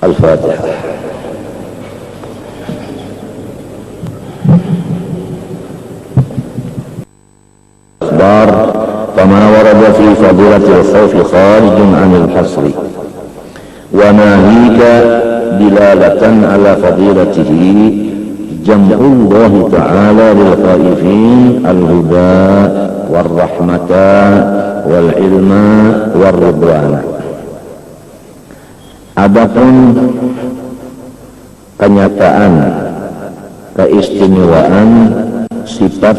Al-Fatihah. Akhbar kama warada fi fadilatil khawfi kharijun 'anil hasri wa nahika dilalatan ala fadilatihi jam'ullah ta'ala lil khaifin al-huda war rahmata wal ilma war ridwana. Adapun kenyataan keistimewaan sifat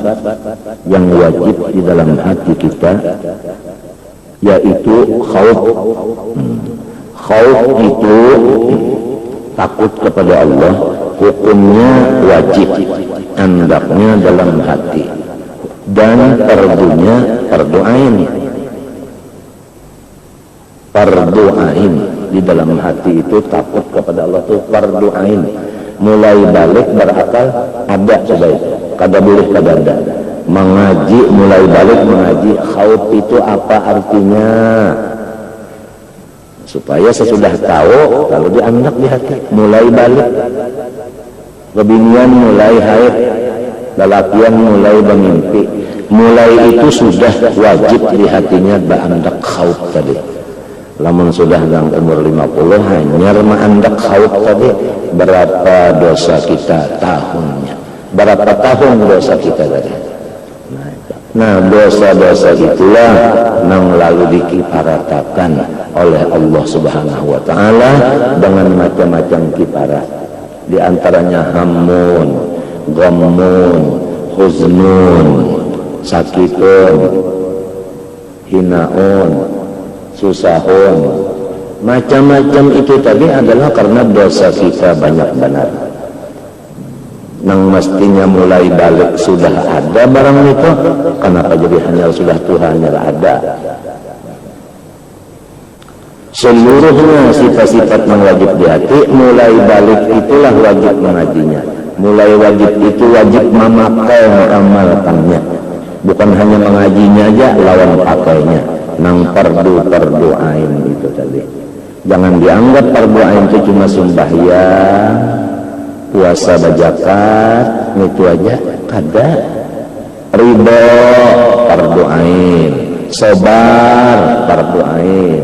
yang wajib di dalam hati kita, yaitu khauf. Khauf itu takut kepada Allah, hukumnya wajib, hendaknya dalam hati, dan fardunya fardu ain. Fardu ain di dalam hati itu takut kepada Allah itu fardu ain. Mulai balik berakal ada sudah itu, kada boleh kada ada. Mengaji, mulai balik mengaji, khauf itu apa artinya? Supaya sesudah tahu, kalau dianak di hati, mulai balik. Kebinian mulai haid, lalakian mulai bermimpi. Mulai itu sudah wajib di hatinya berandak khauf tadi. Lamun sudah dalam umur 50 hanya mengandak khauf tadi, berapa dosa kita tahunnya, berapa tahun dosa kita tadi. Nah, dosa-dosa itulah yang lalu dikiparatakan oleh Allah Subhanahu wa Ta'ala dengan macam-macam kiparat. Di antaranya hammun, ghammun, huznun, sakitun, hinaun, susahun, macam-macam itu tadi adalah karena dosa kita banyak benar. Nang mestinya mulai balik sudah ada barang itu, kenapa jadi hanya sudah Tuhan yang ada? Seluruhnya sifat-sifat yang wajib di hati, mulai balik itulah wajib mengajinya. Mulai wajib itu wajib memakai mengamalkannya. Bukan hanya mengajinya aja, lawan pakainya. Nang fardu ain itu tadi. Jangan dianggap fardu ain itu cuma sembahyang, puasa bajakat, itu aja. Kada. Ridho fardu ain, sabar fardu ain,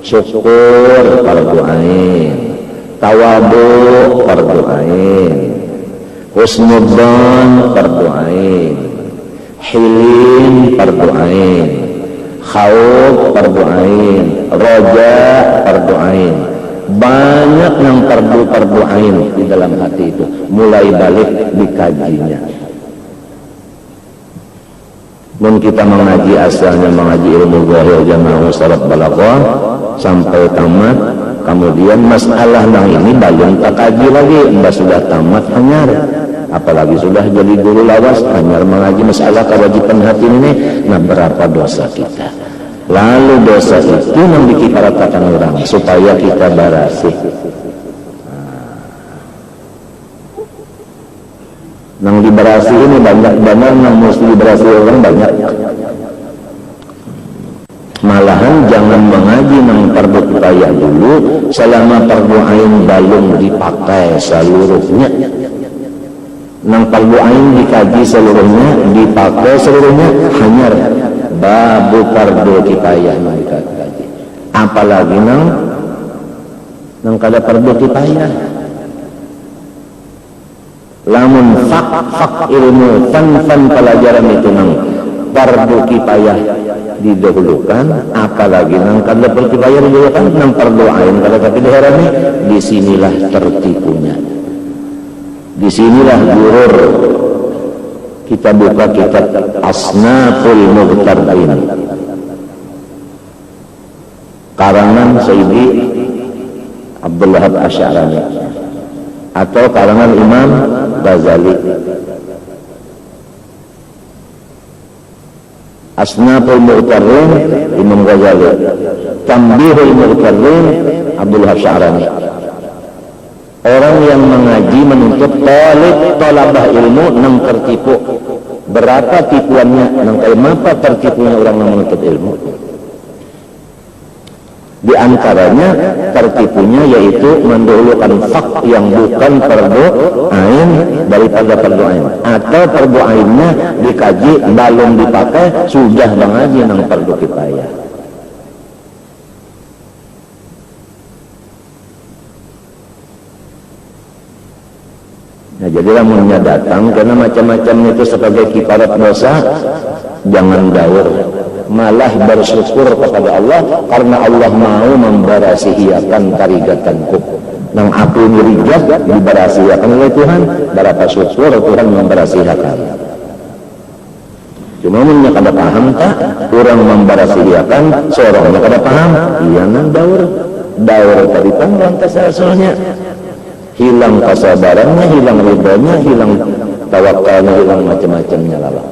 syukur fardu ain, tawadu fardu ain, husnudzon fardu ain, hilim fardu ain, khauf fardu ain, roja fardu ain. Banyak yang fardu ain di dalam hati itu. Mulai balik dikajinya. Dan kita mengaji, asalnya mengaji ilmu zahir jamaah salat balaghah sampai tamat, kemudian masalah yang ini belum tak kaji lagi, sudah tamat hanyar. Apalagi sudah jadi guru lawas, hanyar mengaji masalah kewajiban hati ini. Nah, berapa dosa kita? Lalu dosa itu yang dikiparatakan orang supaya kita barasih. Yang diberasi ini banyak banget, yang mesti diberasi orang banyak. Malahan jangan mengaji yang fardu kifayah dulu selama fardu ain belum dipakai seluruhnya. Yang fardu ain dikaji seluruhnya, dipakai seluruhnya, hanya babu fardu kifayah yang dikaji. Apalagi nang kada fardu kifayah. Lamun fak ilmu fan pelajaran itu nang fardu kifayah didahulukan, apalagi nang kada fardu kifayah didahulukan, nang fardu ain kada tapi diharami. Disinilah tertipunya, disinilah gurur. Kita buka kitab Asnaful Mughtarrin karangan Sayyidi Abdul Wahab Asy'arani atau karangan Imam Ghazali. Asnaful Mughtarrin Imam Ghazali, Tambihul Mughtarrin Abdul Wahab Asy'arani. Orang yang mengaji menuntut talabah ilmu nang tertipu. Berapa tipuannya, nang kayak apa tertipunya orang yang menuntut ilmu? Di antaranya tertipunya yaitu mendahulukan fak yang bukan fardu ain daripada fardu ain, atau fardu ainnya dikaji belum dipakai sudah mengaji nang fardu kifayah. Nah, jadi lamunnya datang karena macam-macam itu sebagai kifarat dosa, jangan daur, malah bersyukur kepada Allah karena Allah mau membarasihiakan karigatanku. Nang aku ngerijat dibarasihiakan oleh Tuhan, berapa syukur Tuhan membarasihiakan. Cuma punya kada paham tak, orang membarasihiakan, seorangnya kada paham, iya nang daur tadi kan lantas asalnya. Hilang kesabarannya, hilang ridhonya, hilang tawakalnya, hilang macam-macamnya lala.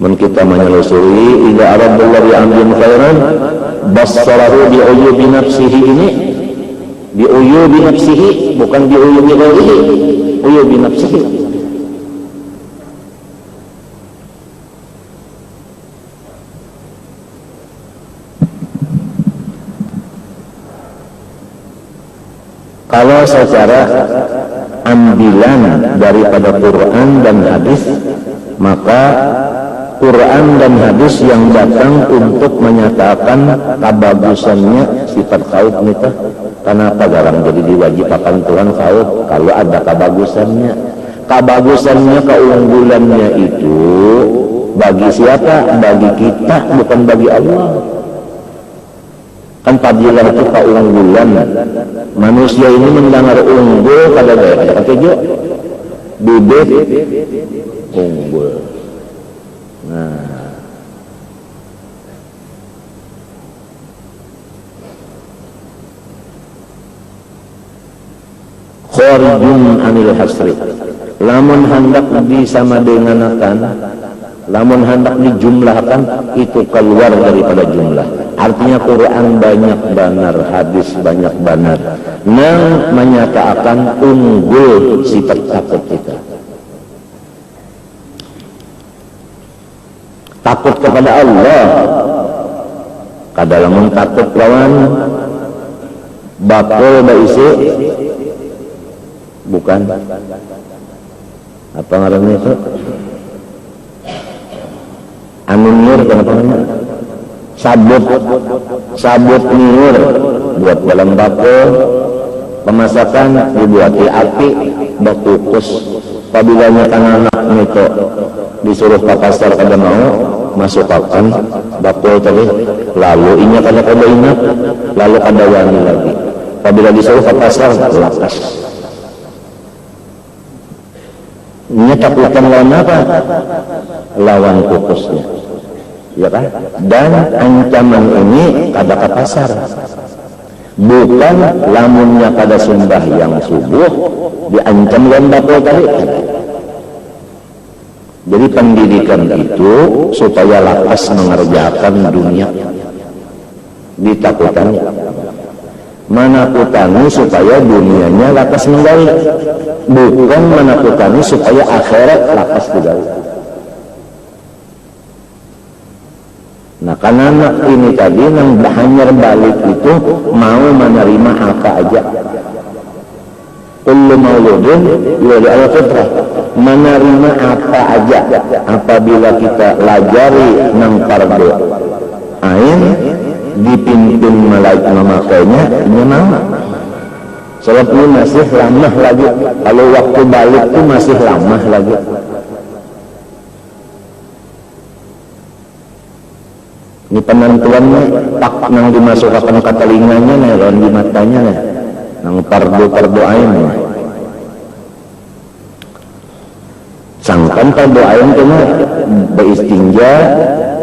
Mun kita menyelusuri ila aradallahu amrin khairan bassarahu bi uyubi nafsihi, ini bi uyubi nafsihi, bukan bi uyubi ghairihi, uyubi nafsihi. Kalau secara ambilan daripada Quran dan hadis, maka Quran dan hadis yang datang untuk menyatakan kebagusannya sifat khauf nita, kenapa garang jadi diwajibkan Tuhan khauf kalau ada kebagusannya? Kebagusannya, keunggulannya itu bagi siapa? Bagi kita, bukan bagi Allah. Kan fadilah itu keunggulan. Manusia ini mendengar unggul pada daerah kejo bibit unggul. Nah, kharijun anil hasri, lamun hendak disamadenganakan, lamun hendak dijumlahkan, itu keluar daripada jumlah. Artinya Quran banyak benar, hadis banyak benar, yang menyatakan unggul sifat takut kita. Takut kepada Allah, kadalamun takut lawan bakul baisi, bukan apa ngarannya itu, anunir, kenapa namanya? Sabut niur buat dalam bakul, pemasakan dibuati api bakukus. Apabila anak itu disuruh ke pasar kada mau masukkan bakul tadi, lalu inya kada ingat, lalu kada wani lagi. Apabila disuruh ke pasar lakas. Inya takutan lawan apa? Lawan kukusnya. Ya kan? Dan ancaman ini kada ke pasar, bukan lamunnya pada sembahyang subuh diancam dengan bakul tadi. Jadi pendidikan itu supaya lakas mengerjakan dunia, ditakutannya menakutani supaya dunianya lakas menggali, bukan menakutani supaya akhirat lakas digali. Nah, karena anak ini tadi yang hanya balik itu mau menerima apa aja. Kullu mauludin yuladu ala fitrah, menerima apa aja. Apabila kita lajari nang fardu ain, dipimpin malaikat memakainya, ini mau. Sebab ini masih lama lagi. Kalau waktu balik itu masih lama lagi. Ini penentuannya tak nang dimasukkan ke telinganya nih, dan di matanya nih, nang fardu ain nih. Sangkan fardu ain itu mah beristinja,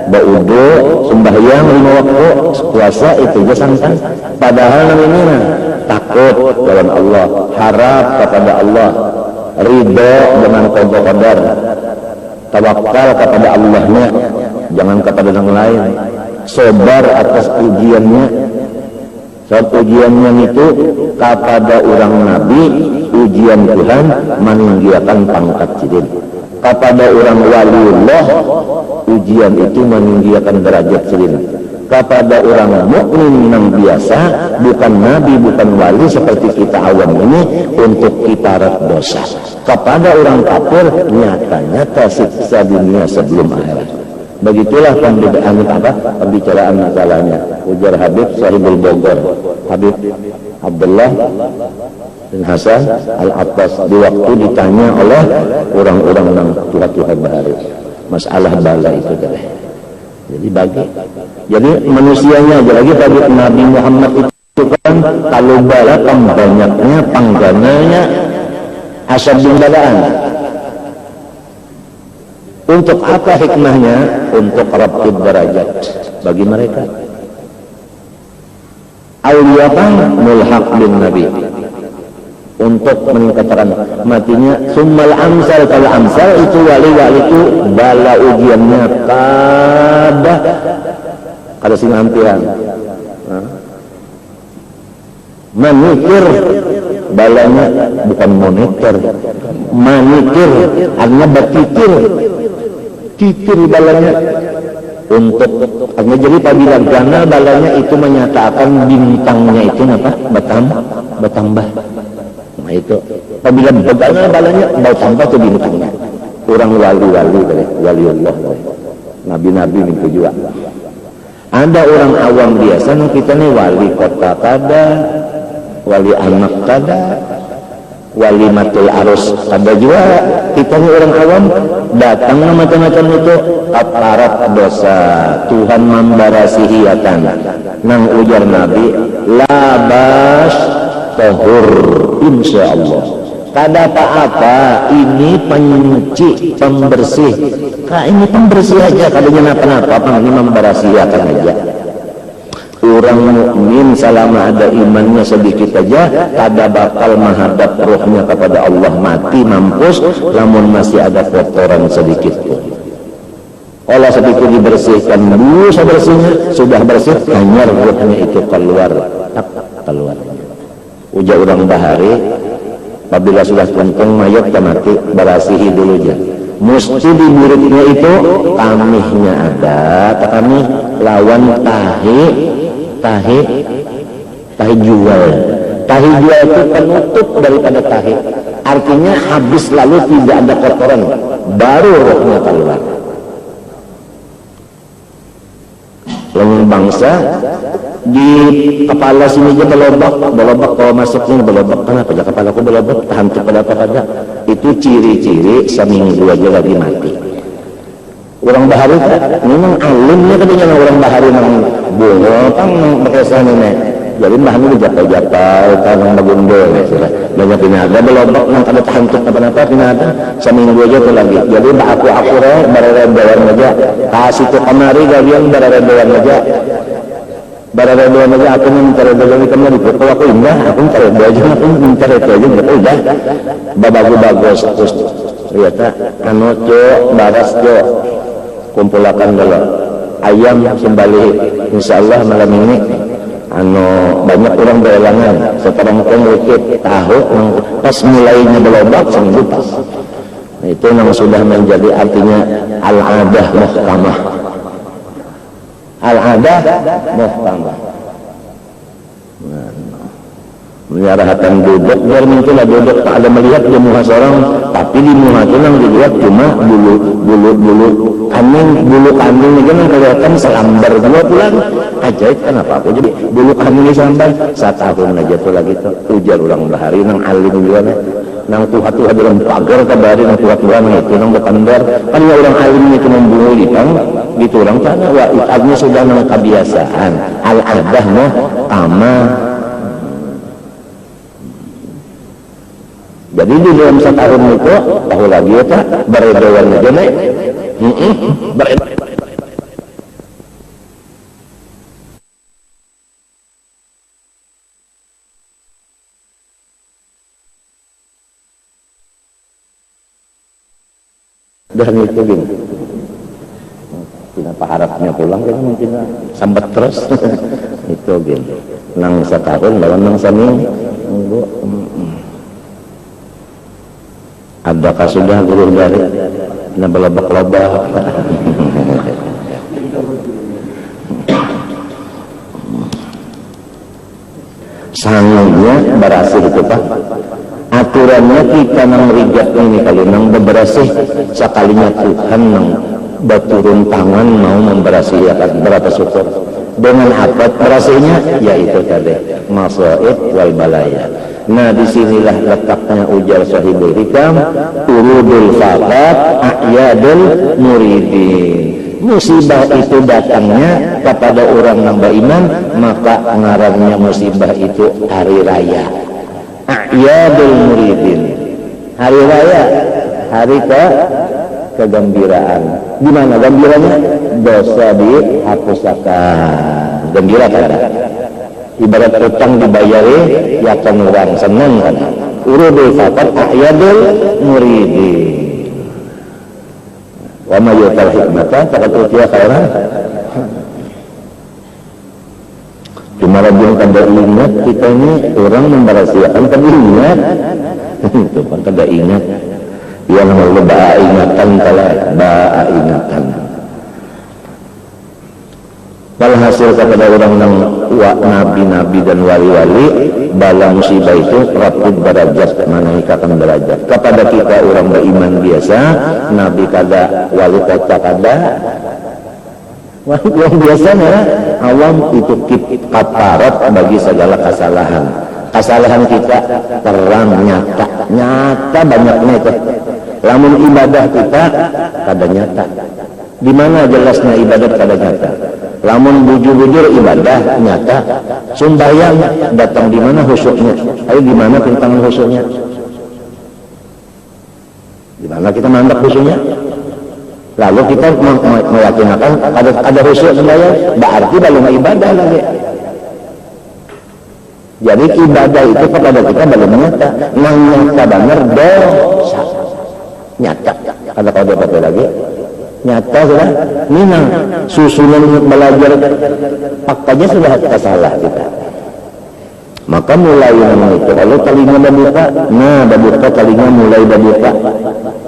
baudo, sembahyang 5 waktu, puasa itu aja sangkan. Padahal nang ini mah takut kepada Allah, harap kepada Allah, ridho dengan qada qadar, tawakal kepada Allahnya, jangan kepada yang lain. Sabar atas ujiannya. Sebab ujiannya itu kepada orang Nabi, ujian Tuhan meninggikan pangkat sidin. Kepada orang waliullah, ujian itu meninggikan derajat sidin. kepada orang mukmin yang biasa, bukan nabi, bukan wali seperti kita awam ini, untuk kiparat dosa. Kepada orang kafir nyata-nyata siksa dunia sebelum akhirat. Begitulah pembicaraan masalahnya. Ujar Habib Sahibul Bogor, Habib Abdullah bin Hasan Al-Abbas, di waktu ditanya oleh orang-orang yang Tuhan bahari masalah bala itu tadi. Jadi manusianya aja lagi tadi Nabi Muhammad itu kan kalau bala banyaknya panggananya asal balaan. Untuk apa hikmahnya? Untuk rabtid derajat bagi mereka. Awliyatan mulhaq bin Nabi, untuk meningkatkan matinya. Summal amsal, kalau amsal itu wali-wali itu bala ujiannya kada sing hampiran. Manikir balanya bukan monitor, manikir artinya bertitir, titir balanya untuk artinya. Jadi apabila gana balanya itu menyatakan bintangnya itu apa? Bertambah. Nah itu apabila begana balanya bertambah tuh bintangnya. Orang wali-wali waliullah, nabi-nabi itu juga. Ada orang awam biasa, kita nih wali kota kada, wali anak kada, wali matul arus kada juga. Kita nih orang awam datang macam-macam itu aparat dosa. Tuhan membarasihiatan nang ujar Nabi labas tahur insyaallah. Kada apa-apa, ini penyuci, pembersih. Ini pembersih aja, kadanya apa-apa, ini memberasihakan aja. Orang mukmin selama ada imannya sedikit aja, kada bakal menghadap rohnya kepada Allah mati mampus, namun masih ada kotoran sedikit pun. Olah sedikit dibersihkan dulu, sudah bersih, hanya rohnya itu keluar. Ujar orang bahari, apabila sudah kentung mayat mati, berasihi dulu aja. Mesti di muridnya itu kamihnya ada, kami lawan tahi jual. Tahi jual itu penutup daripada tahi. Artinya habis lalu tidak ada kotoran, baru rohnya keluar. Lalu bangsa di kepala sini aja belobak kalau masuknya belobak. Kenapa aja kepala aku belobak? Hantu pada apa? Itu ciri-ciri seminggu aja lagi mati. Orang bahari memang alimnya katanya orang bahari nang bunga kan berkesan ini. Jadi bahannya dijapal-japal tanang bagundul banyak pinada belobak nang kada hantu apa-apa pinada seminggu aja tuh lagi. Jadi aku barare-barare aja kasih tuh kemari galian barare-barare aja. Barang-barang aja aku mencari barang kamu di foto aku indah, aku mencari aja, aku mencari itu aja, betul dah. Bagus terus, lihat anu cok, baras cok, kumpulakan dulu. Ayam sembali, insyaallah malam ini, anu banyak orang berelangan, sekarang pengikut tahu, pas mulainya belobak seminggu pas. Nah, itu yang sudah menjadi artinya al-adah muhkamah. Al-adah muhkamah. Menyarahkan duduk, biar muncullah duduk tak ada melihat di muka seorang, tapi di muka itu yang dilihat cuma bulu kambing ini kan kelihatan selambar dua pulang. Ajaib kan apa-apa. Jadi bulu kambing ini sampai 1 tahun aja tuh lagi tuh. Ujar orang bahari nang alim juga nih. Nang tuha-tuha dalam pagar kabari nang tuha-tuha nang itu nang berkandar. Kan ya orang alim itu membunuh lidang gitu orang sana. Wah artinya sudah nang kebiasaan. Al-adah muhkamah. Jadi di dalam 1 tahun itu tahu lagi ya tak beredawan aja nih. Dan itu gini. Kenapa harapnya pulang kan mungkin sambat terus. Itu gini. Nang 1 tahun lawan nang seminggu. Adakah sudah guru dari nabelobak-lobak sangunya berasih itu Pak. Aturannya kita nang rijak ini kali nang beberasih sekalinya Tuhan nang baturun tangan mau memberasih ya berapa syukur. Dengan apa berasihnya? Yaitu tadi masaib wal balaya. Nah disinilah letaknya ujar Sahibul Hikam, urudul fakat a'yadul muridin. Musibah itu datangnya kepada orang yang beriman, maka ngarannya musibah itu hari raya. A'yadul muridin, hari raya, hari kegembiraan. Gimana gembiranya? Dosa dihapusakan. Gembira kan? Ibarat utang dibayari, ya kan orang senang kan? Urudul fakat a'yadul muridin. Wa ma yutal hikmata faqad utiya khairan. Cuma lagi kada ingat kita ini orang memberasiakan kada ingat. Itu kan kada ingat. Yang mau ba'a ingatan kala ba'a ingatan. Walhasil kepada orang yang nabi-nabi dan wali-wali bala musibah itu rapid derajat menaikkan derajat. Kepada kita orang beriman biasa, nabi kada, wali kada. Wali yang biasanya awam itu kaparat bagi segala kesalahan. Kesalahan kita terang nyata banyaknya itu. Lamun ibadah kita kada nyata. Di mana jelasnya ibadat kada nyata? Lamun bujur-bujur ibadah nyata, sembahyang datang di mana khusyuknya? Ayo di mana tentang khusyuknya? Di mana kita mandap khusyuknya? Lalu kita meyakinkan ada khusyuk sembahyang, berarti belum ibadah lagi. Jadi ibadah itu kepada kita belum nyata, nang nyata benar dosa nyata. Ada kode lagi. Nyata sudah minang susunan belajar faktanya sudah salah kita. Maka mulai itu kalau telinga berbuka, nah berbuka telinga mulai berbuka.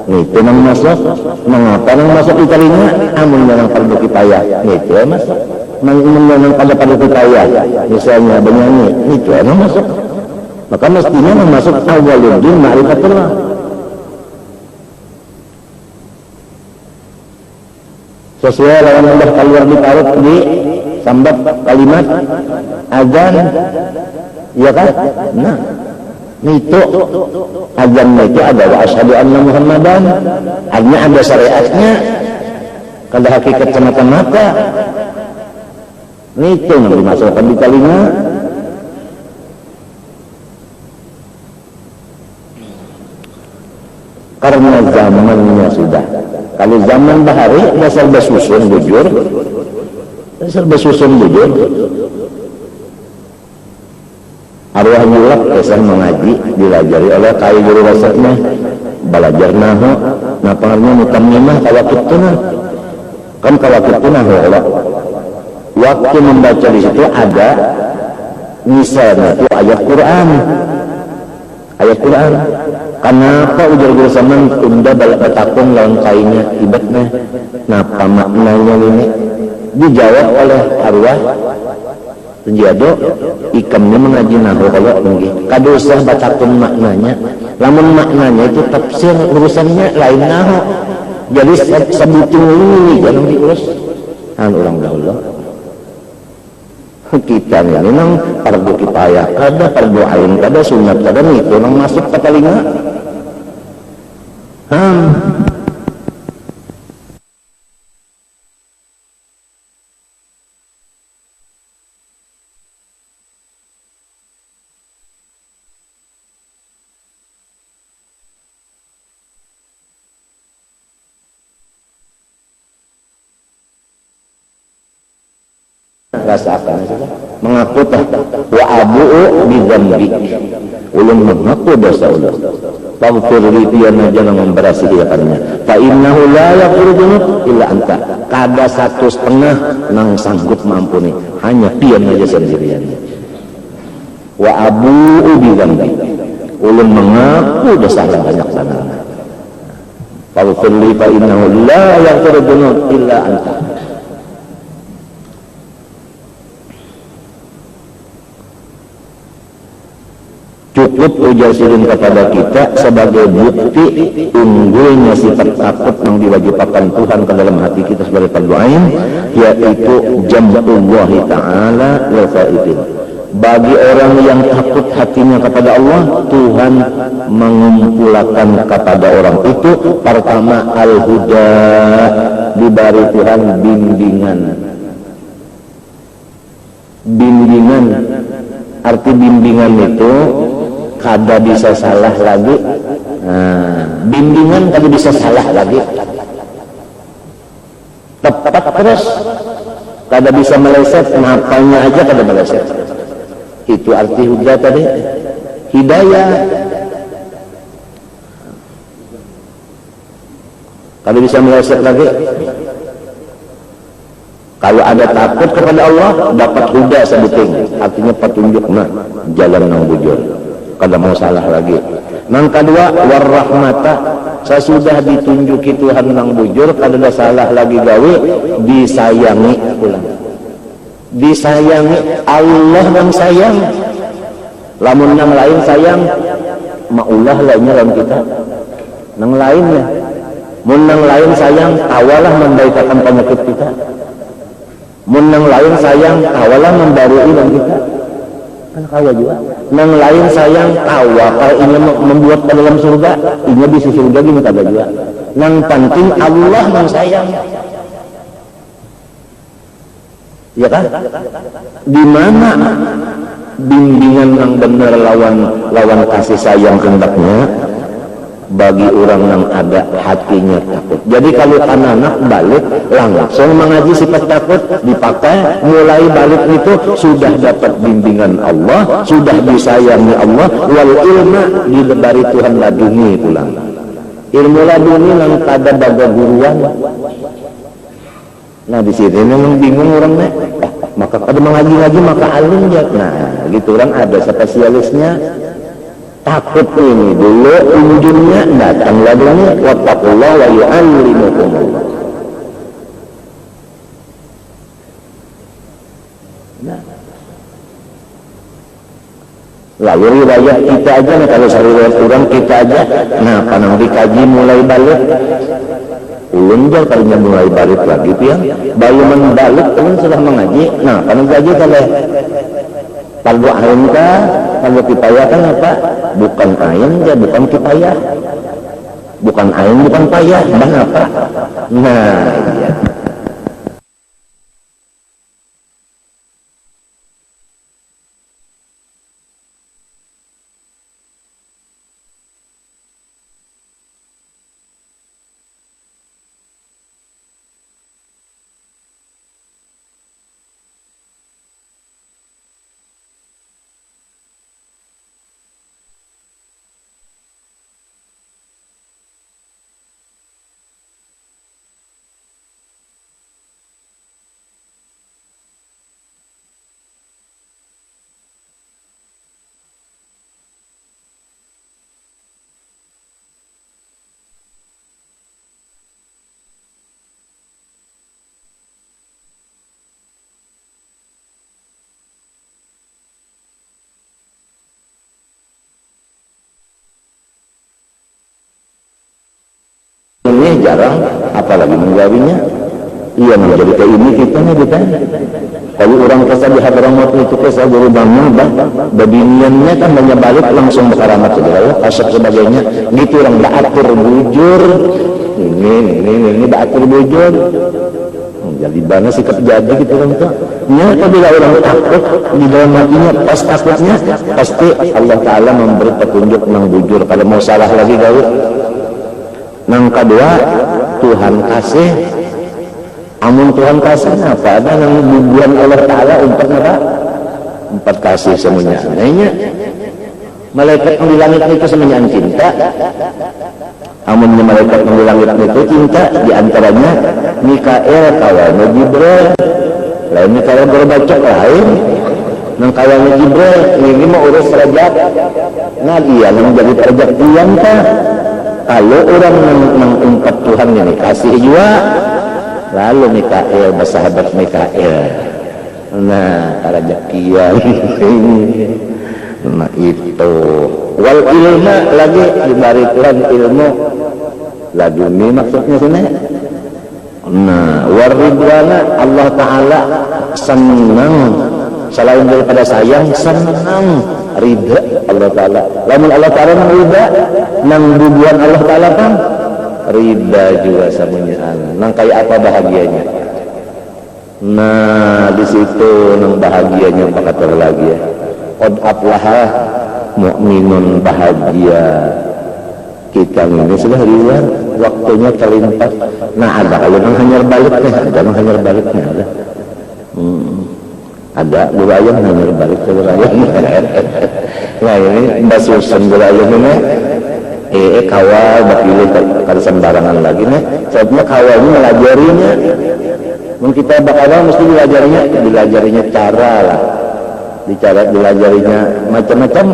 Itu nang masuk, mengapa nang masuk di telinga? Amun yang perlu kipayah, itu masuk. Nang pada perlu kipayah, misalnya bernyanyi, itu nang masuk. Maka mestinya nang masuk awwaluddin ma'rifatullah. Sesuai lawan Allah keluar di parut di sambat kalimat azan, ya kan? Nah, itu azan itu ada wa asyhadu anna Muhammadan, artinya ada syariatnya, kada hakikat semata-mata. Itu yang dimasukkan di telinga. Karena zamannya sudah. Kalau zaman bahari dasar bersusun bujur, arwah nyulak dasar mengaji dilajari oleh kai guru wasatnya belajar nahu napangarnya mutamimah kawakituna kan kawakituna Allah waktu membaca di situ ada misalnya itu ayat Quran. Kenapa ujar guru zaman tunda balik betakung lawan kainnya ibatnya? Napa maknanya ini? Dijawab oleh arwah Jado ikamnya mengaji nahu kalau tinggi. Kada usah betakung maknanya. Lamun maknanya itu tafsir urusannya lain nahu. Jadi sebutin ini jangan diurus. Orang dahulu. Kita ini memang fardu kifayah kada, fardu ain kada, sunat kada, itu nang masuk ke telinga. Rasakan mengaku wa abu'u bidzambi ulun mengaku dosa ulun faghfir li tiyana jangan memberasihikannya fa innahu la yaghfiru dzunub illa anta kada 1,5 nang sanggup mampuni hanya pian aja sendirian wa abu'u bidzambi ulun mengaku dosa banyak sangat faghfir li fa innahu la yaghfiru dzunub illa anta. cukup ujar sidin kepada kita sebagai bukti unggulnya sifat takut yang diwajibkan Tuhan ke dalam hati kita sebagai fardu ain, yaitu jam'ullah ta'ala wal khaifin. Bagi orang yang takut hatinya kepada Allah, Tuhan mengumpulkan kepada orang itu pertama al-huda, diberi Tuhan bimbingan. Bimbingan, arti bimbingan itu kada bisa salah lagi. Bimbingan kada bisa salah lagi, tepat terus, kada bisa meleset, ngapalnya aja kada meleset. Itu arti huda tadi, hidayah. Kada bisa meleset lagi. Kalau ada takut kepada Allah, dapat huda sebuting, artinya petunjuk, nah jalan yang bujur, kada mau salah lagi. Yang kedua, warahmata, sesudah ditunjuki Tuhan yang bujur, kada ada salah lagi gawe, disayangi pulang. Disayangi, Allah yang sayang. Lamun yang lain sayang, maulah lainnya lawan kita. Yang lainnya, mun yang lain sayang, awalah membaikkan penyakit kita. Mun yang lain sayang, awalah membarui dan kita. Kan kaya juga. Yang lain sayang, awal kalau ini membuat ke dalam surga, ini bisa surga gini kaya juga. Yang penting Allah yang sayang. Ya kan? Di mana bimbingan yang benar lawan kasih sayang hendaknya bagi orang yang ada hatinya takut. Jadi kalau anak-anak balik langsung mengaji sifat takut, dipakai mulai balik itu sudah dapat bimbingan Allah, sudah disayangi Allah, wal ilma diberi Tuhan laduni pulang. Ilmu laduni yang kada baga guruan. Nah di sini memang bingung orangnya. Maka kada mengaji-ngaji maka alim ya. Nah gitu orang ada spesialisnya. Takut ini dulu ujungnya datang laduni wattaqullah wa yu'allimukumullah. Nah, lalu riwayat kita aja nih, kalau riwayat orang kita aja, nah karena dikaji mulai balik ulun jauh kalinya mulai balik lagi tuh ya bayu balik ulun sudah mengaji. Nah karena gaji kalau fardu ain kah, fardu kifayah kan apa? Bukan ain ya, bukan kifayah. Bukan ain, bukan payah, dan apa? Nah, iya. Ini jarang, apalagi menggawinya. Iya menjadi kayak ini kita nih kita. Kalau orang kesal di Hadramaut itu kesal guru bangun, babiniannya kan banyak balik langsung berkaramat segala, kasar sebagainya. Gitu orang dah atur bujur. Ini dah atur bujur. Jadi mana sikap jadi gitu kan itu. Nyata bila orang takut di dalam hatinya pas takutnya pasti Allah Taala memberi petunjuk yang bujur. Kalau mau salah lagi gawe. Yang kedua, Tuhan kasih. Amun Tuhan kasih apa? Ada yang bubuhan Allah Ta'ala untuk apa? Empat kasih semuanya. Nanya, malaikat yang di langit itu semuanya cinta. Amunnya malaikat yang di langit itu cinta. Di antaranya Mikael kawannya Jibril. Lain Mikael berbacok lain. Yang kawannya Jibril ini mau urus derajat. Nah dia yang menjadi derajat Tuhan kah? Kalau orang mengungkap Tuhan ini kasih juga, lalu Mikael bersahabat Mikael. Nah, rezeki Nah itu wal ilma lagi dibarikan ilmu laduni maksudnya sini. Nah waridwana Allah Ta'ala senang selain daripada sayang senang ridha Allah Ta'ala. Lamun Allah Ta'ala nang ridha nang bubuan Allah Ta'ala kan ridha juga samunyaan nang kayak apa bahagianya. Nah di situ nang bahagianya pakar lagi ya. Qad aflaha mu'minun bahagia. Kita ini sudah ridha waktunya terlimpah. Nah ada kalau nang hanyar baliknya ada nang hanyar baliknya ada. Ada gurayang hanyar balik ke gurayang. Nah ini basusan gurayang ini kawal bakilin kada sembarangan lagi nih. Sebabnya kawalnya melajarinya. Mungkin kita bakal mesti dilajarinya cara lah. Dilajarinya macam-macam.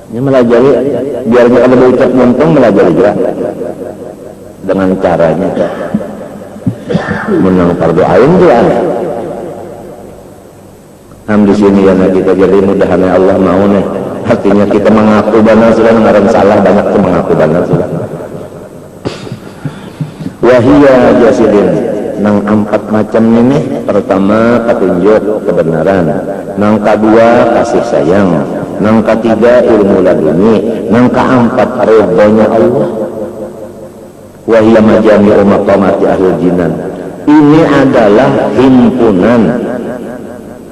Ini melajari biarnya kalau berucap mumpung melajari juga dengan caranya. Menang fardu ain juga. Di sini ya kita jadi mudahan Allah mau nih. Artinya kita mengaku benar sudah ngaran salah banyak tuh mengaku benar sudah. Wahia jasidin nang 4 macam ini. Pertama petunjuk kebenaran, nang kedua kasih sayang, nang ketiga ilmu laduni, nang keempat ridhonya Allah. Wahia majami'u maqamati ahlul jinan. Ini adalah himpunan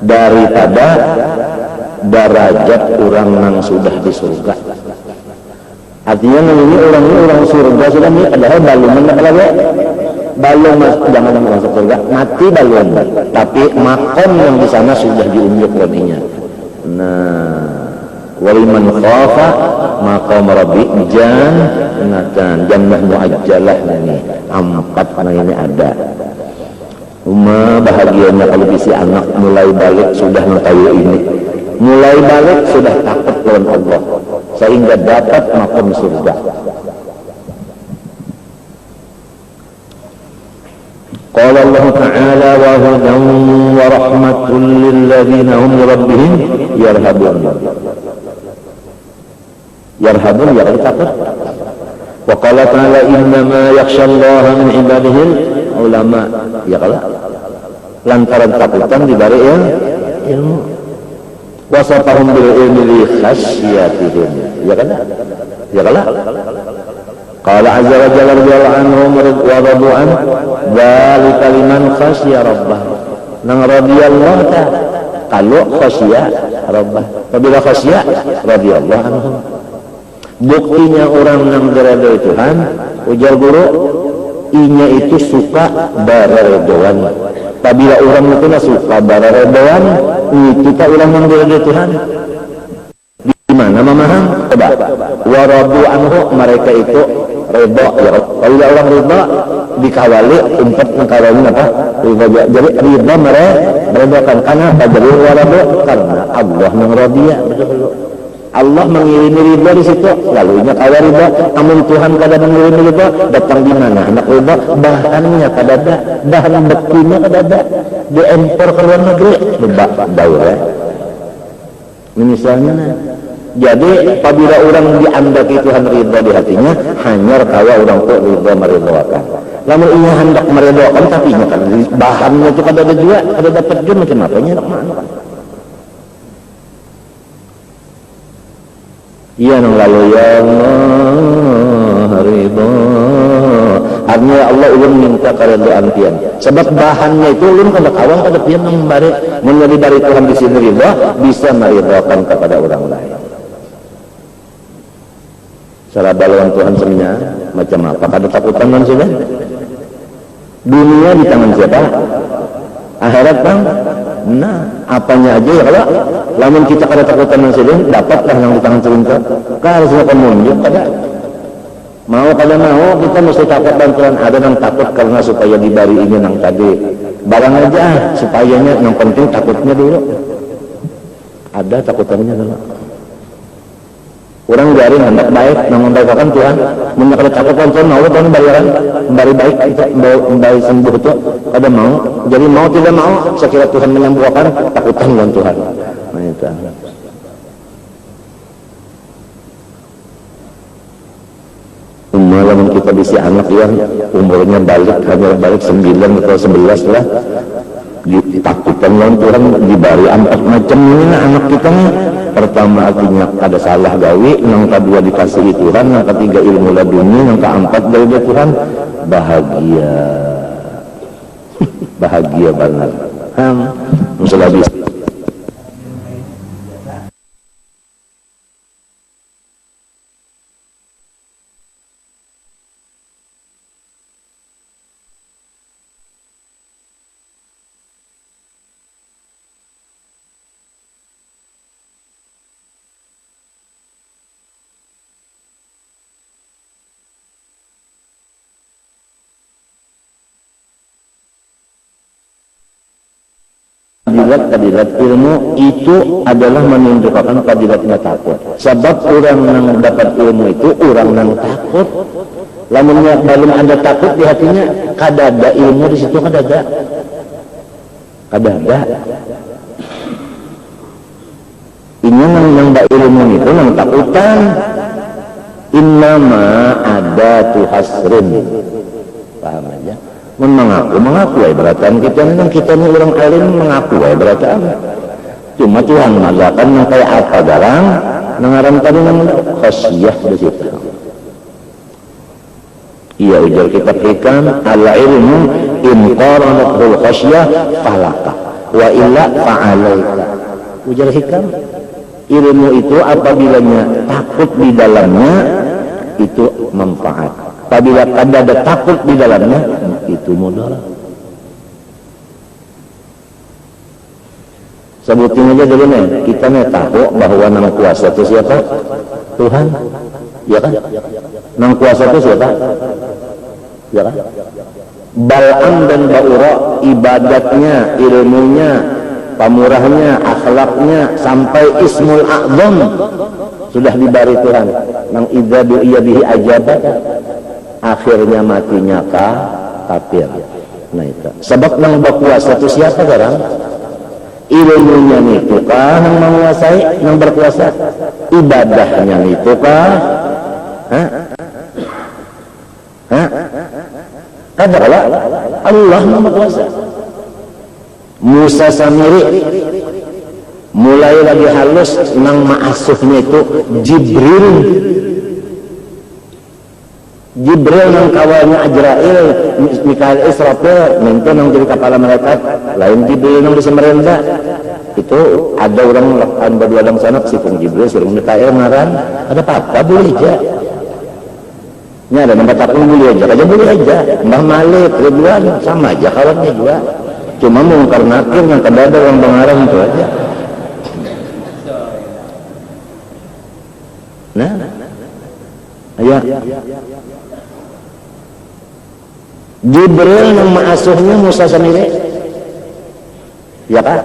daripada derajat orang yang sudah di surga. Artinya ini orang surga sudah ini padahal belum jangan masuk surga mati belum, tapi makom yang di sana sudah diunjuk lebihnya. Nah waliman khafa maqam rabbi jannah muajjalah ini 4 ini ada. Bahagianya kalau si anak mulai balik sudah mengetahui ini, mulai balik sudah takut dengan Allah sehingga dapat makom surga. Qala Allah Ta'ala wa hudan wa rahmatul lil ladzina hum rabbihim yarhabun. Yarhabun ya takut. Wa qala ta'ala innama yakhshallaha min ibadihi ulama. Ya kalau lantaran takutan dibari ilmu. Wasafahum bil ilmi li khasyatihim. Ya kan? Ya kan? Qala azza wa jalla radhiyallahu anhum wa radu an dzalika liman khasya rabbah. Nang radhiyallahu ta kalau khasya rabbah. Apabila khasya radhiyallahu anhum. Buktinya orang yang diridhoi Tuhan, ujar guru, inya itu suka bararedoan. Apabila orang itu suka bararedoan, kita orang yang diridhoi Tuhan. Di mana memaham? Coba. Waradu anhu, mereka itu redha. Ya, kalau orang redha dikawali umpat mengkawali apa? Jadi redha mereka kan karena apa? Jadi waradu karena Allah yang radhiya. Betul. Allah mengirimi ridha di situ, lalu ingat awal ridha. Amun Tuhan kada mengirimi ridha, datang di mana anak ridha? Bahannya kada ada, bahan bekinya kada ada, diimpor ke luar negeri, lebak daur ya. Misalnya, jadi apabila orang diandaki Tuhan ridha di hatinya, hanya kawa orang tu ridha meridhakan. Lamun ia hendak meridhakan, tapi nya kan bahannya itu kada ada juga, kada dapat juga macam apanya nak mana kan? Ya lalu ya Allah ridha. Artinya Allah ulun minta keridhaan pian. Sebab bahannya itu ulun kada kawan kada pian nang bari menjadi dari Tuhan di sini ridha bisa meridhakan kepada orang lain. Cara balon Tuhan sebenarnya macam apa? Kada takutan man sudah. Dunia di tangan siapa? Akhirat bang. Nah, apanya aja ya kalau lamun kita kada takutan sudah dapatlah yang di tangan cerita. Kalau sudah pemunjuk kada mau kita mesti takut bantuan. Ada yang takut karena supaya dibari ini yang tadi barang aja supayanya yang penting takutnya dulu. Ada takutannya dulu. Orang jari hendak baik, namun baikkan Tuhan. Mun kada takut Tuhan mau Tuhan bayaran, bari baik kita baik sembuh itu kada mau. Jadi mau tidak mau sekira Tuhan menyembuhkan takutan dengan Tuhan. Nah itu. kondisi anak yang umurnya hanya balik 9 atau 11 lah, ditakutan lawan Tuhan, dibari 4 macam ini anak kita nih. Pertama artinya ada salah gawi, yang kedua dikasihi Tuhan, yang ketiga ilmu laduni, yang keempat dari Tuhan. Bahagia banget. Masalah bisa. Fadilat ilmu itu adalah menunjukkan fadilatnya takut. Sebab orang yang dapat ilmu itu orang yang takut. Lamunnya belum ada takut di hatinya, kadada ilmu di situ kadada. Ini yang ilmu itu yang takutan. Innama ada tuhasrin. Paham aja? Mengaku beratan kita ini orang alim mengaku beratan. Cuma Tuhan mengatakan yang kayak apa garang nangaran tadi yang khasyah di situ. Iya ujar kita berikan ala ilmu in qaranatul khasyah falaka wa illa fa'alaika. Ujar hikam ilmu itu apabila takut di dalamnya itu manfaat. Apabila ada takut di dalamnya itu mudarat. Sebutin aja dulu nih, kita nih tahu bahwa nang kuasa itu siapa? Tuhan, ya kan? Nang kuasa itu siapa? Ya kan? Bal'am dan Ba'ura ibadatnya, ilmunya, pamurahnya, akhlaknya sampai Ismul A'zam sudah dibari Tuhan. Nang idza du'iya bihi ajabat, akhirnya matinya kafir. Nah itu. Sebab nang berkuasa itu siapa sekarang? Ilmunya itu kah nang menguasai, nang berkuasa? Ibadahnya itu kah? Adalah Allah yang berkuasa. Musa Samiri mulai lagi halus nang ma'asuhnya itu Jibril nang kawalnya Ajrail, Mikail Israfil, nanti nang jadi kepala malaikat, lain Jibril nang bisa merenda. Itu ada orang berdua dalam sana, sifung Jibril, sifung Mikail ngaran, ada apa-apa boleh aja. Ini ada nampak takun boleh aja boleh. Mbah Malik, Ridwan, sama aja kawannya juga. Cuma mengungkar nakir yang kedada orang pengarang itu aja. Nah, ya. Jibril yang mengasuhnya Musa Samiri, ya kan?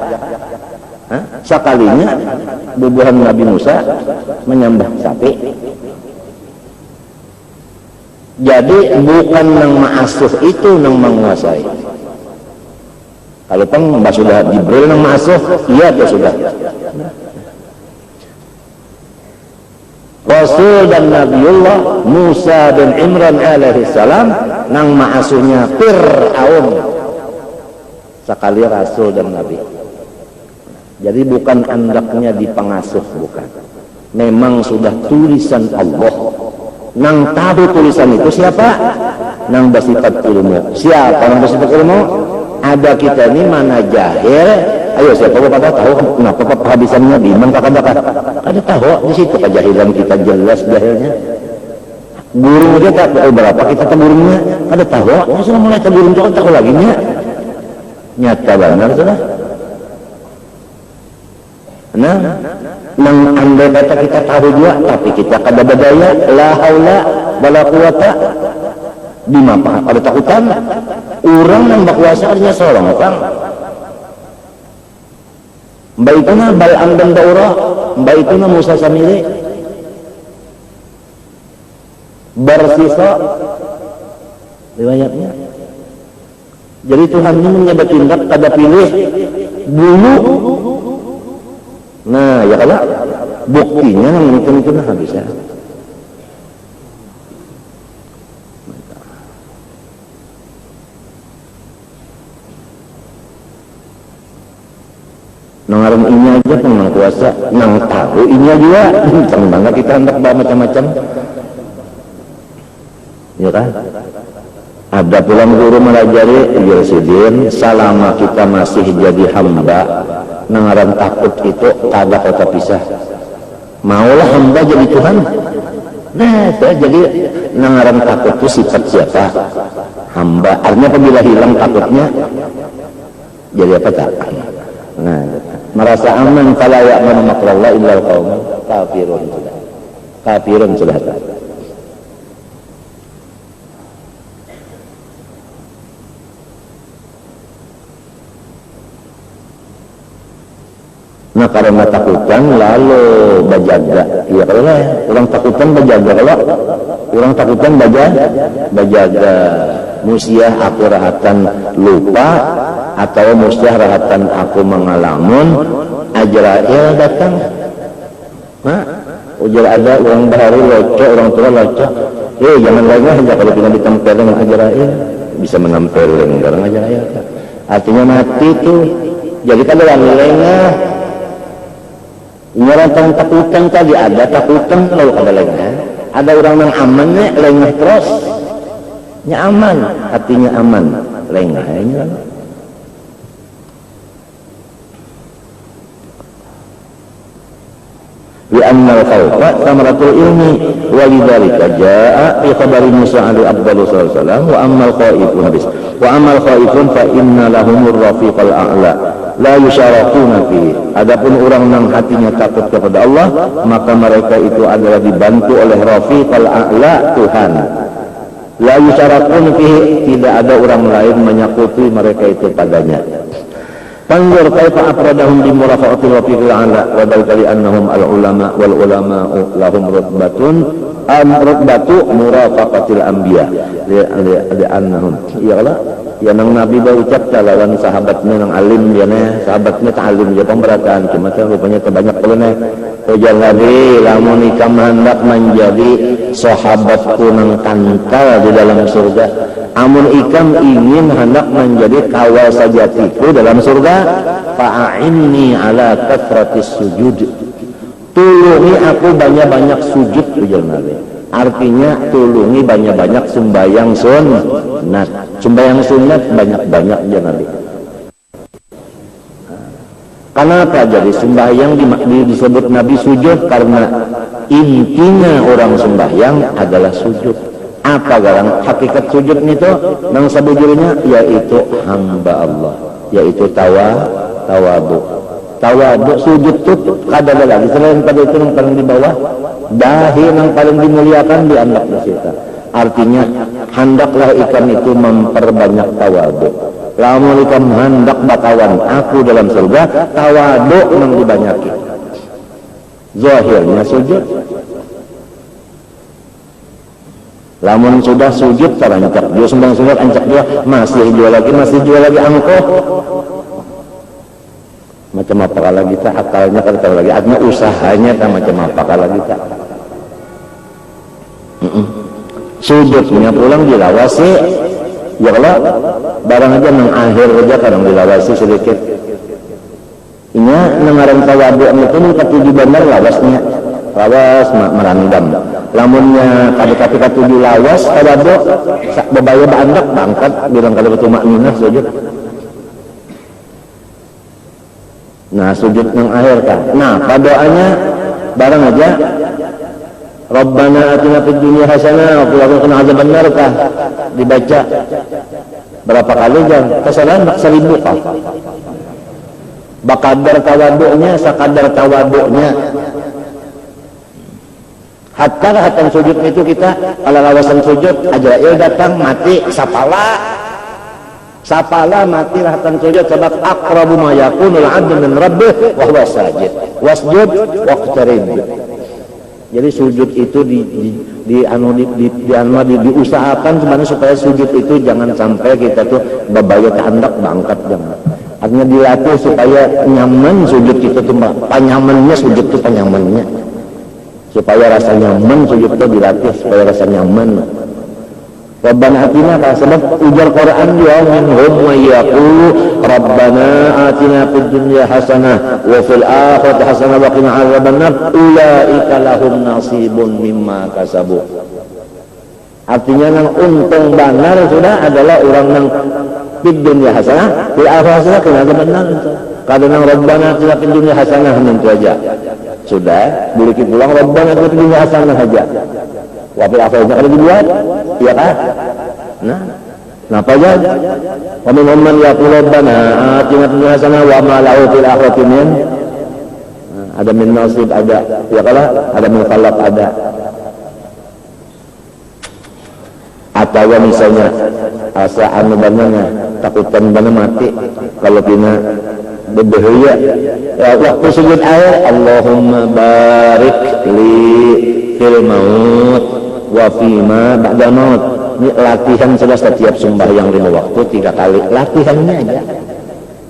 Sekalinya bubuhan Nabi Musa menyembah sapi. Jadi bukan yang mengasuh itu yang menguasai. Kalau mbak sudah Jibril yang mengasuh, iya atau sudah? Rasul dan Nabiullah Musa dan Imran alaihissalam nang ma'asuhnya Fir'aun sekali Rasul dan Nabi. Jadi bukan andaknya di pengasuh, bukan. Memang sudah tulisan Allah. Nang tahu tulisan itu siapa? Nang bersifat ilmu. Siapa nang bersifat ilmu? Ada kita ini mana jahil. Ayo siapa pada tahu kenapa kehabisan Nabi? Ada tahu di situ kejahilan kita jelas jahilnya. Guru dia tak tahu berapa kita gurunya. Ada tahu? Sudah mulai guru itu tahu lagi nya. Nyata benar sudah. Nah, nang andai kata kita tahu juga, tapi kita kada berdaya, la haula wala quwata bima ada takutan. Orang yang berkuasa artinya seorang orang. Mbak itu na Bal'am dan Ba'ura, mbak itu na Musa Samiri. Bersisa riwayatnya. Jadi Tuhan ini menyebatindak kada pilih dulu. Nah, ya kalau buktinya yang itu habis ya. Nangaran ini aja kan nang kuasa, nang tahu ini juga, tentang bangga kita hendak macam-macam, ya kan? Ada pulang guru melajari, ya sidin, selama kita masih jadi hamba, nangaran takut itu kagak kota pisah. Maulah hamba jadi Tuhan. Nah, jadi nangaran takut itu sifat siapa? Hamba. Artinya apabila hilang takutnya, jadi apa tak? Nah, merasa aman fala ya'manu makrallah illa al-qaumul kafirun sudah. Kafirun sudah. Nah, karena takutan lalu bajaga. Iya kalau lah, orang takutan bajaga, kalau orang takutan bajaga musiah aku rahatan lupa atau musiah rahatan aku mengalamun Ajrail datang. Nah, ujar ada orang baru loco, orang tua loco. Jangan lengah aja kalau kita ditempelin dengan Ajrail, bisa menempelin orang Ajrail. Artinya mati tuh. Jadi kalau orang lengah orang takutan tadi ada takutan lalu ada lengah. Ada orang yang amannya lengah terus. Nya aman, hatinya aman, lengah ini kan. Li'anna al-khawfa thamaratul ilmi wa lidzalika jaa'a fi khabari Musa alaihi afdhalu sallallahu wa ammal khaifun habis. Wa ammal khaifun fa inna lahumur rafiqal a'la la yusyarakuna fihi. Adapun orang yang hatinya takut kepada Allah, maka mereka itu adalah dibantu oleh Rafiqal A'la, Tuhan. La yusyarakuna fihi, tidak ada orang lain menyakuti mereka itu padanya. Panjur kaifa afradahum bi murafa'atil Rafiqil A'la wa dalili annahum al-ulama wal ulama'u lahum rutbatun rutbatu murafaqatil anbiya li annahum iyalah ya nang Nabi dah ucap lawan sahabatnya nang alim dia nih, sahabatnya tak alim dia pemberataan, cuma kan rupanya terbanyak kalau nih ujar Nabi lamun ikam hendak menjadi sahabatku nang kantal di dalam surga, amun ikam ingin hendak menjadi kawal sajatiku dalam surga, fa'inni ala kathratis sujud, tulungi aku banyak-banyak sujud ujar Nabi. Artinya tulungi banyak-banyak sembahyang sunat. Sembahyang sunat banyak-banyak ya Nabi. Kenapa jadi sembahyang disebut Nabi sujud? Karena intinya orang sembahyang adalah sujud. Apa garang hakikat sujud itu? Nang sabujurnya yaitu hamba Allah, yaitu tawadu. Tawadu sujud itu kadang lagi selain pada itu yang paling di bawah, dahi yang paling dimuliakan dianggap kita. Artinya hendaklah ikan itu memperbanyak tawadu. Lamun ikan hendak bakawan aku dalam surga, tawadu yang dibanyaki. Zahirnya sujud. Lamun sudah sujud terancak dia sembang sunat ancak dia masih jual lagi angkoh. Macam apa kalau kita akalnya kan lagi, artinya usahanya kan macam apa kalau kita sujudnya pulang dilawasi ya kalau barang aja nang akhir aja kadang dilawasi sedikit ini nengaran tawadu itu ketujuh benar lawasnya lawas merandam lamunnya kali-kali ketujuh lawas tawadu bebaya bandak bangkat bilang kalau itu makminah sujud. Nah sujud yang akhir kan. Nah pada doanya barang aja Rabbana atina fid dunya hasanah wa qina adzaban nar kah dibaca berapa kali kan? Kesalahan bak 1000 kah? Bakadar tawaduknya sakadar tawaduknya. Hatta sujud itu kita kalau lawasan sujud Ajrail datang mati sapala mati rahatan sujud sebab aqrabu ma yakunul 'abdu min rabbih wa huwa sajid wasjud waqtarib. Jadi sujud itu diusahakan sebenarnya supaya sujud itu jangan sampai kita tuh babaya kehendak bangkat jangan. Artinya dilatih supaya nyaman sujud itu tuh panyamannya sujud itu panyamannya. Supaya rasa nyaman sujud itu dilatih supaya rasa nyaman. Rabbana atina ka sebab ujar Quran ya minhum may yaqulu Rabbana atina fid dunya hasanah wa fil akhirati hasanah wa qina adzabannar ulaika lahum nasibun mimma kasabu. Artinya nang untung benar sudah adalah orang nang fid dunya hasanah fil akhirati hasanah qina adzabannar. Kada nang Rabbana atina fid dunya hasanah itu aja. Sudah, boleh kita pulang Rabbana atina fid dunya hasanah aja. Wafil akhirnya ada dibuat, iya kan? Nah, kenapa aja? Wa min man yaqulu rabbana atina fid dunya hasanah wa ma lahu fil akhirati min. Ada min nasib ada, ya kala? Ada min falaq ada. Atau misalnya asa anu banana takutan bana mati kalau pina berbahaya. Ya waktu sujud air Allahumma barik li fil maut wa fima ba'da maut. Ini latihan sudah setiap sembahyang 5 waktu 3 kali. Latihannya aja.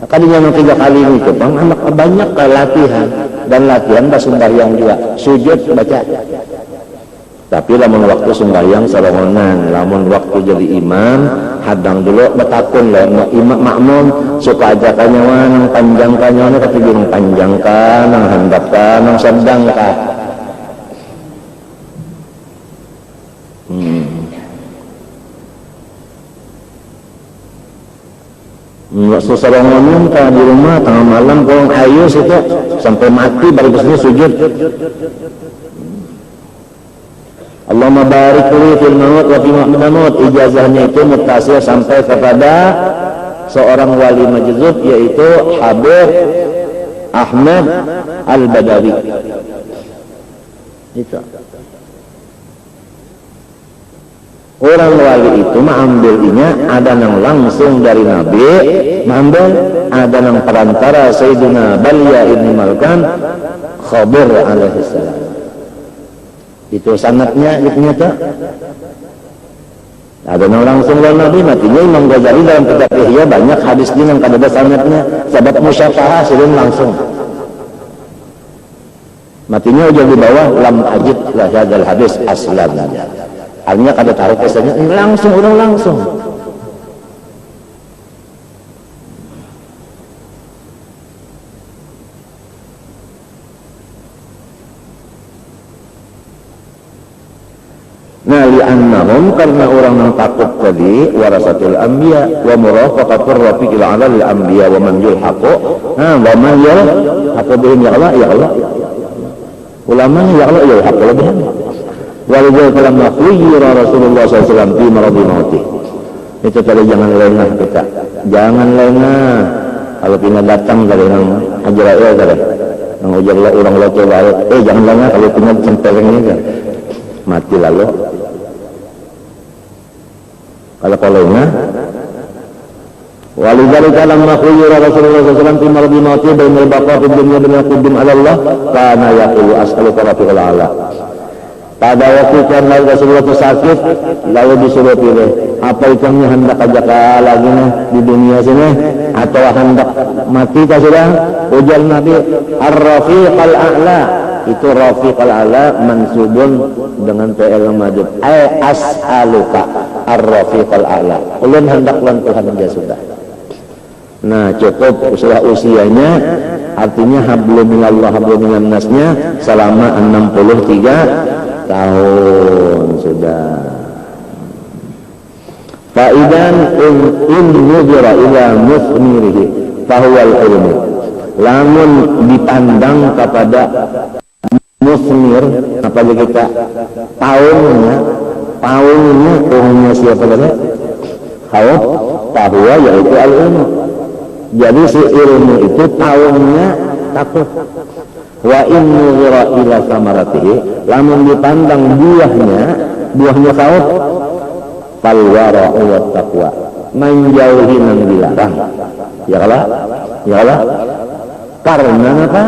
Kalinya 3 kali ini ke bang anak banyak latihan dan latihan pas sembahyang juga. Sujud baca. Tapi lamun waktu sembahyang sarongonan, lamun waktu jadi imam hadang dulu betakun lah imam makmum suka ajakannya nang panjangkannya nang katujung panjangkan nang handapkan nang sedangkan. Sesarongonan kalau di rumah tengah malam kalau ayo situ sampai mati baru kesini sujud. Allahumma barik li fil maut wa fi maut. Ijazahnya itu muttasil sampai kepada seorang wali majzub yaitu Habib Ahmad Al-Badawi. Itu. Orang wali itu mengambilnya ada yang langsung dari Nabi, mengambil ada yang perantara Sayyidina Balya ibn Malkan Khadir alaihi salam. Itu sanadnya ternyata ada yang langsung dari Nabi. Matinya Imam Ghazali dalam kitab Ihya banyak hadisnya yang kada ada sanadnya sebab musyafahah sering langsung. Matinya udah di bawah lam ajid la hadzal hadis aslan. Artinya kada tahu kesannya langsung orang langsung. Nah li'annahum karena orang yang takut tadi warasatul anbiya wa murafaqatur rafiqil ala lil anbiya wa man yulhaqu wa man yulhaqu bihim ya Allah ulama ya Allah yulhaqu bihim walidhalika lamma khuyyira Rasulullah SAW fi maradi mautih. Itu tadi jangan lengah kita, jangan lengah kalau pina datang dari yang Ajrail tadi yang ujar orang lo coba jangan lengah kalau pina centeng ini mati lalu. Kalau lengah walidhalika lamma khuyyira Rasulullah SAW fi maradi mautih bainal baqa fid dunya bin quddum ala Allah kana yaqulu as'aluka rafiqal ala. Pada waktu kan lalu Rasulullah itu sakit, lalu disuruh pilih apa ikannya hendak ajak lagi nih di dunia sini atau hendak mati kah sudah? Ujar Nabi ar-rafiq al-a'la. Itu rafiq al-a'la mansubun dengan fi'il majhul. As'aluka ar-rafiq al-a'la. Ulun hendak lan Tuhan dia sudah. Nah cukup usianya artinya hablum minallah hablum minan nasnya selama 63 tahun sudah. Faidan in nuzira ila musmirihi fahuwal ilmu. Lamun dipandang kepada musmir apa kita tahunnya tahunnya siapa tadi? Khawf fahuwa yaitu al ilmu. Jadi si ilmu itu tahunnya takut. Wa in nuzira ila samaratihi lamun dipandang buahnya khawf fal wara'u wat taqwa menjauhi yang dilarang ya Allah karena apa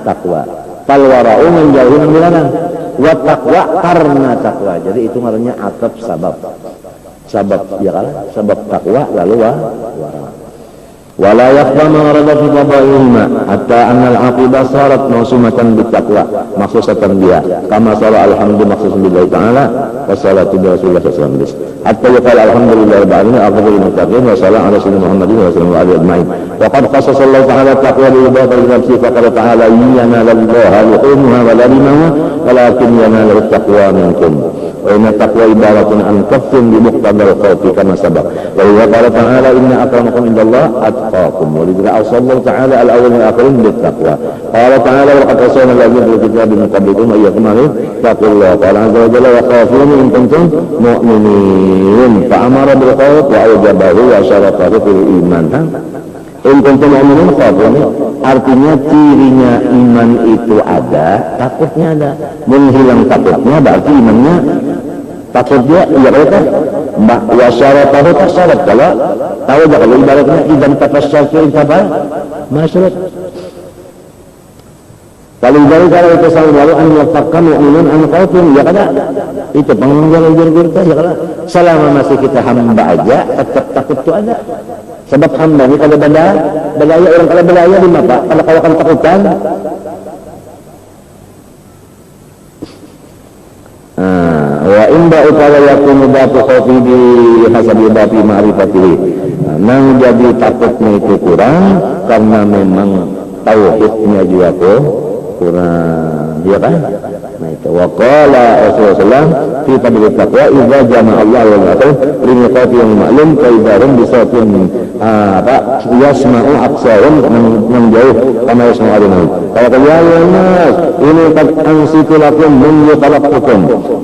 takwa fal wara'u menjauhi yang dilarang wat taqwa karena takwa. Jadi itu namanya atap sabab ya Allah sabab takwa lalu wara. ولا يخفى ما ورد في فضائلهما حتى أن العاقبة صارت موسومة بالتقوى مخصوصة بها كما صار الحمد مخصوص بالله تعالى والصلاة برسول الله صلى الله عليه وسلم حتى يقال الحمد لله رب العالمين أفضل المتقين وصلاة على سيدنا محمد وسلم وعلى أجمعين. وقد خصص الله تعالى التقوى بإضافة لنفسه فقال تعالى ينال الله لحومها ولا دماؤها ولكن يناله التقوى منكم وإن التقوى عبارة عن كف بمقتضى الخوف كما سبق. وإذا قال تعالى إن أكرمكم عند الله أتقاكم ولذا أوصى الله تعالى الأول والآخرين بالتقوى. قال تعالى ولقد وصينا الذين في الكتاب من قبلكم وإياكم أن اتقوا الله. قال عز وجل وخافون إن كنتم مؤمنين فأمر بالخوف وأوجبه وشرطه في الإيمان. In kuntum mu'minin khafun, artinya cirinya iman itu ada, takutnya ada. Menghilang takutnya berarti imannya takutnya ya betul. Wa syaratahu tasyarat kalau tahu enggak kalau ibaratnya idan tafasyatu intabar masyarakat. Kalau itu selalu lalu an yafakkan mu'minun an khawfin ya kada. Itu pengajaran kita ya kada. Selama masih kita hamba aja tetap takut itu ada. Sebab hamba ini kalau belaya orang kalau belaya di mata kalau kan takutan. Wa inda upaya yakunu batu khawfi di hasabi batu ma'rifatihi. Nang jadi takutnya itu kurang karena memang tauhidnya juga kurang, ya kan? Nah itu. Wa qala Rasulullah fi fadli taqwa idza jama'a Allah wa rasul lin qawfi yang maklum kaidarum bisautin yasma'u aqsahum yang jauh kama yasma'una. Kalau ya nas ini qad ansitu lakum min khalaqtukum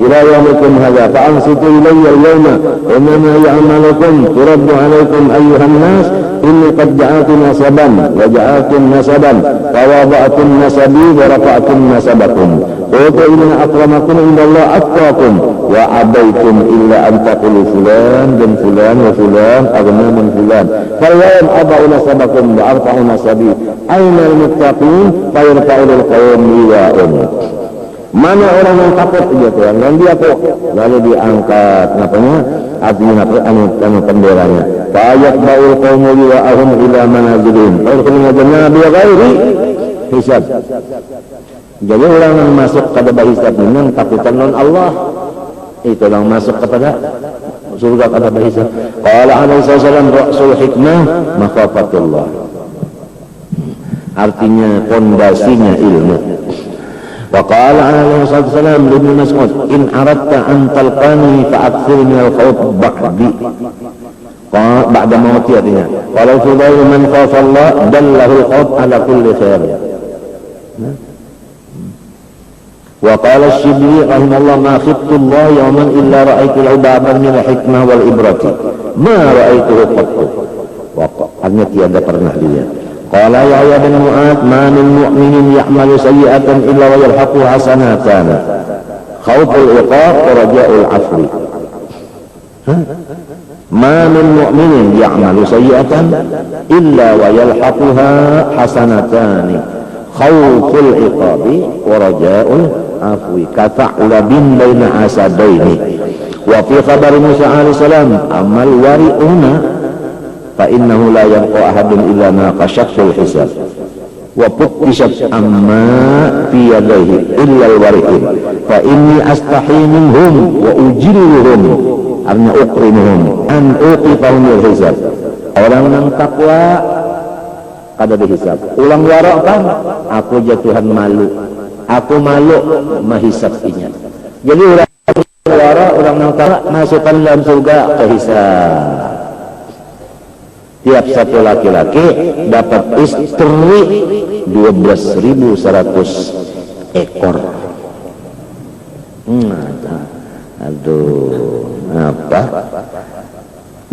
ila yaumikum hadha fa ansitu ilayya al-yawma inma ya'malukum turaddu alaykum ayyuhan nas inni qad ja'altu nasaban wa ja'altu nasaban wa wada'tu nasabi wa rafa'tu nasabakum wa inna akramakum indallahi atqakum wa abaitum illa an taqulu fulan dan fulan wa fulan aghna min fulan fa yawm aba'u nasabakum wa arfa'u nasabi aina al-muttaqin fa yarfa'u al-qawm liwa'un. Mana orang yang takut gitu kan, dan dia kok lalu diangkat napanya artinya anu benderanya fa'ayat ba'ul qawmu liwa'ahum ila manazilin fa'urkulina jannah bi'ghairi hisab. Jadi orang yang masuk kepada hisab ini yang takutan non Allah itu orang masuk kepada surga kepada hisab. Qala alaihi wasallam ra'sul hikmah makhafatullah, artinya pondasinya ilmu. Wa qala alaihi wasallam li Mas'ud in aradta an talqani fa'akthir min al-khawf ba'di ba'da mauti, artinya kalau sudah man khafa Allah dallahu al-khawf ala kulli khair. Wa qala Syibli rahimahullah ma khiftu Allah yawman illa ra'aitu al-ubaban min al-hikmah wal ibrati ma ra'aituhu qattu. Wa artinya tiada pernah dilihat. Qala Yahya bin Mu'ad ma min mu'minin ya'malu sayyi'atan illa wa yalhaqu hasanatan khawful iqab wa raja'ul afwi. Ma min mu'minin ya'malu sayyi'atan illa wa yalhaquha hasanatan khawful iqabi wa raja'ul afwi kata'labin baina asadaini. Wa fi khabar Musa alaihi salam amal wari'una fa innahu la yanqa ahadun illa ma qashaful hisab wa puttishat amma fi yadayhi illa al-wari'in fa inni astahi minhum wa ujilluhum arna ukrimuhum an uqifahum al-hisab. Orang yang takwa kada dihisab, ulang warok kan aku jatuhan malu, aku malu mahisabnya. Jadi orang warok, orang yang takwa masukkan dalam surga ke hisab. Tiap satu laki-laki dapat istri 12.100 ekor. Aduh, apa?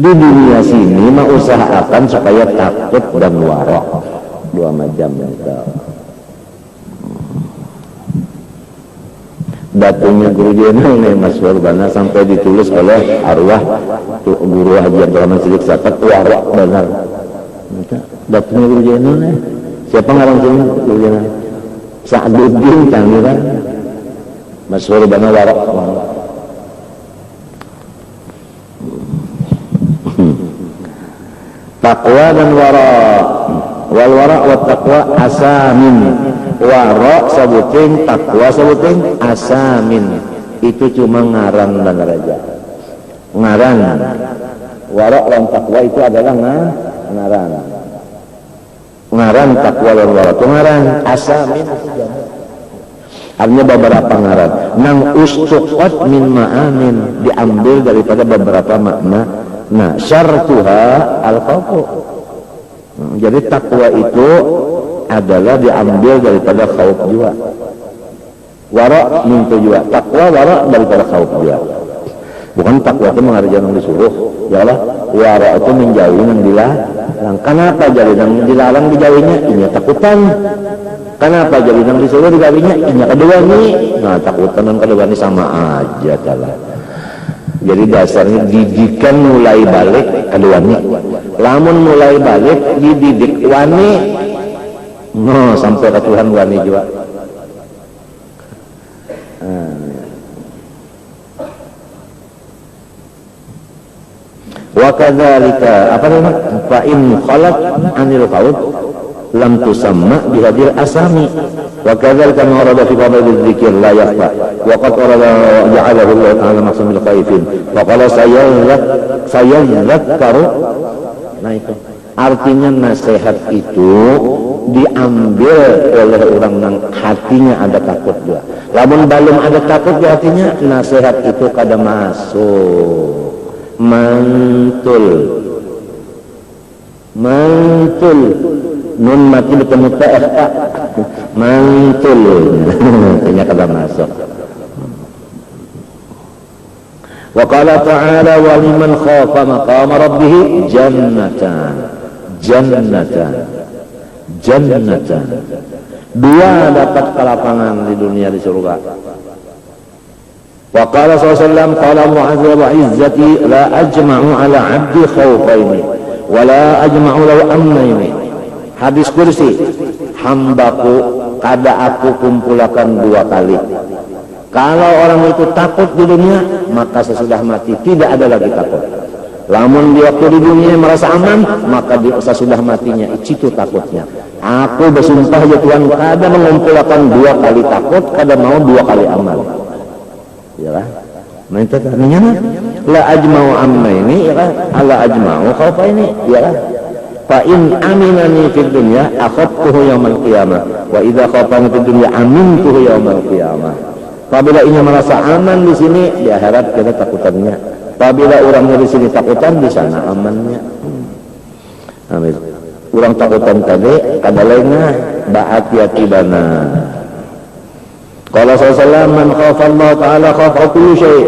Di dunia sini mah usahakan supaya takut dan warok 2 macam itu. Datungnya Guru Jenal nih Mas Warbana sampai ditulis oleh arwah Guru Haji Abdurrahman Sidik Sakat warok benar. Datungnya Guru Jenal nih. Siapa ngarang sini Guru Jenal? Sa'duddin Tangira. Mas Warbana warok. Taqwa dan wara. Wal wara wa taqwa asamin. Wara sabuting, taqwa sabuting, asamin. Itu cuma ngaran dan raja. Ngaran. Wara dan taqwa itu adalah ngaran. Ngaran taqwa dan wara itu ngaran. Asamin artinya beberapa ngaran. Nang ustuqat min ma'anin, diambil daripada beberapa makna. Nah, syartuha al-khawfu. Jadi takwa itu adalah diambil daripada khauf juga. Wara mintu juga. Takwa wara daripada khauf juga. Bukan takwa itu mengerjakan yang disuruh. Ya Allah, wara itu menjauhi yang dilarang. Kenapa jadi yang dilarang dijauhinya? Ini takutan. Kenapa jadi yang disuruh digawinya? Ini kedua nih. Nah, takutan dan kedua ini sama aja kalah. Jadi dasarnya didikan mulai balik kedua nih. Lamun mulai balik dididik wani. No, sampai ke Tuhan wani juga. Wa kadzalika apa namanya? Fa in khalat anil qaul lam tusamma bihadil asami wa kadzalika ma warada fi fadhil dzikr la yakhfa wa qad warada ja'alahu Allah ta'ala maqsamil khaifin wa qala sayadzakkaru. Nah itu artinya nasihat itu diambil oleh orang yang hatinya ada takut juga. Lamun belum ada takut di hatinya, nasihat itu kada masuk. Mantul nun mati bertemu TF mantul artinya kada masuk. Wa qala ta'ala wa liman khafa maqama rabbih jannatan. Dua dapat kelapangan di dunia di surga. Wa qala sallallahu qala mu'azza wa izzati la ajma'u ala 'abdi khawfaini wa la ajma'u lahu amnaini. Hadis kursi, hambaku kada aku kumpulkan dua kali. Kalau orang itu takut di dunia, maka sesudah mati tidak ada lagi takut. Lamun di waktu di dunia merasa aman, maka di sesudah matinya itu takutnya. Aku bersumpah ya Tuhan, kada mengumpulkan dua kali takut, kada mau dua kali aman. Ya lah. Minta tanya la ajma'u amma ini ya lah, ala ajma'u khaufa ini ya lah. Fa in aminani fid dunya akhadtuhu yaumal qiyamah wa idza khafani fid dunya amintuhu yaumal qiyamah. Apabila ini merasa aman di sini, di akhirat kita takutannya. Apabila orangnya di sini takutan, di sana amannya. Amin. Orang takutan tadi, kada lainnya ba'at yatibana. Qala sallallahu man khafa Allah ta'ala khafa kulli syai'.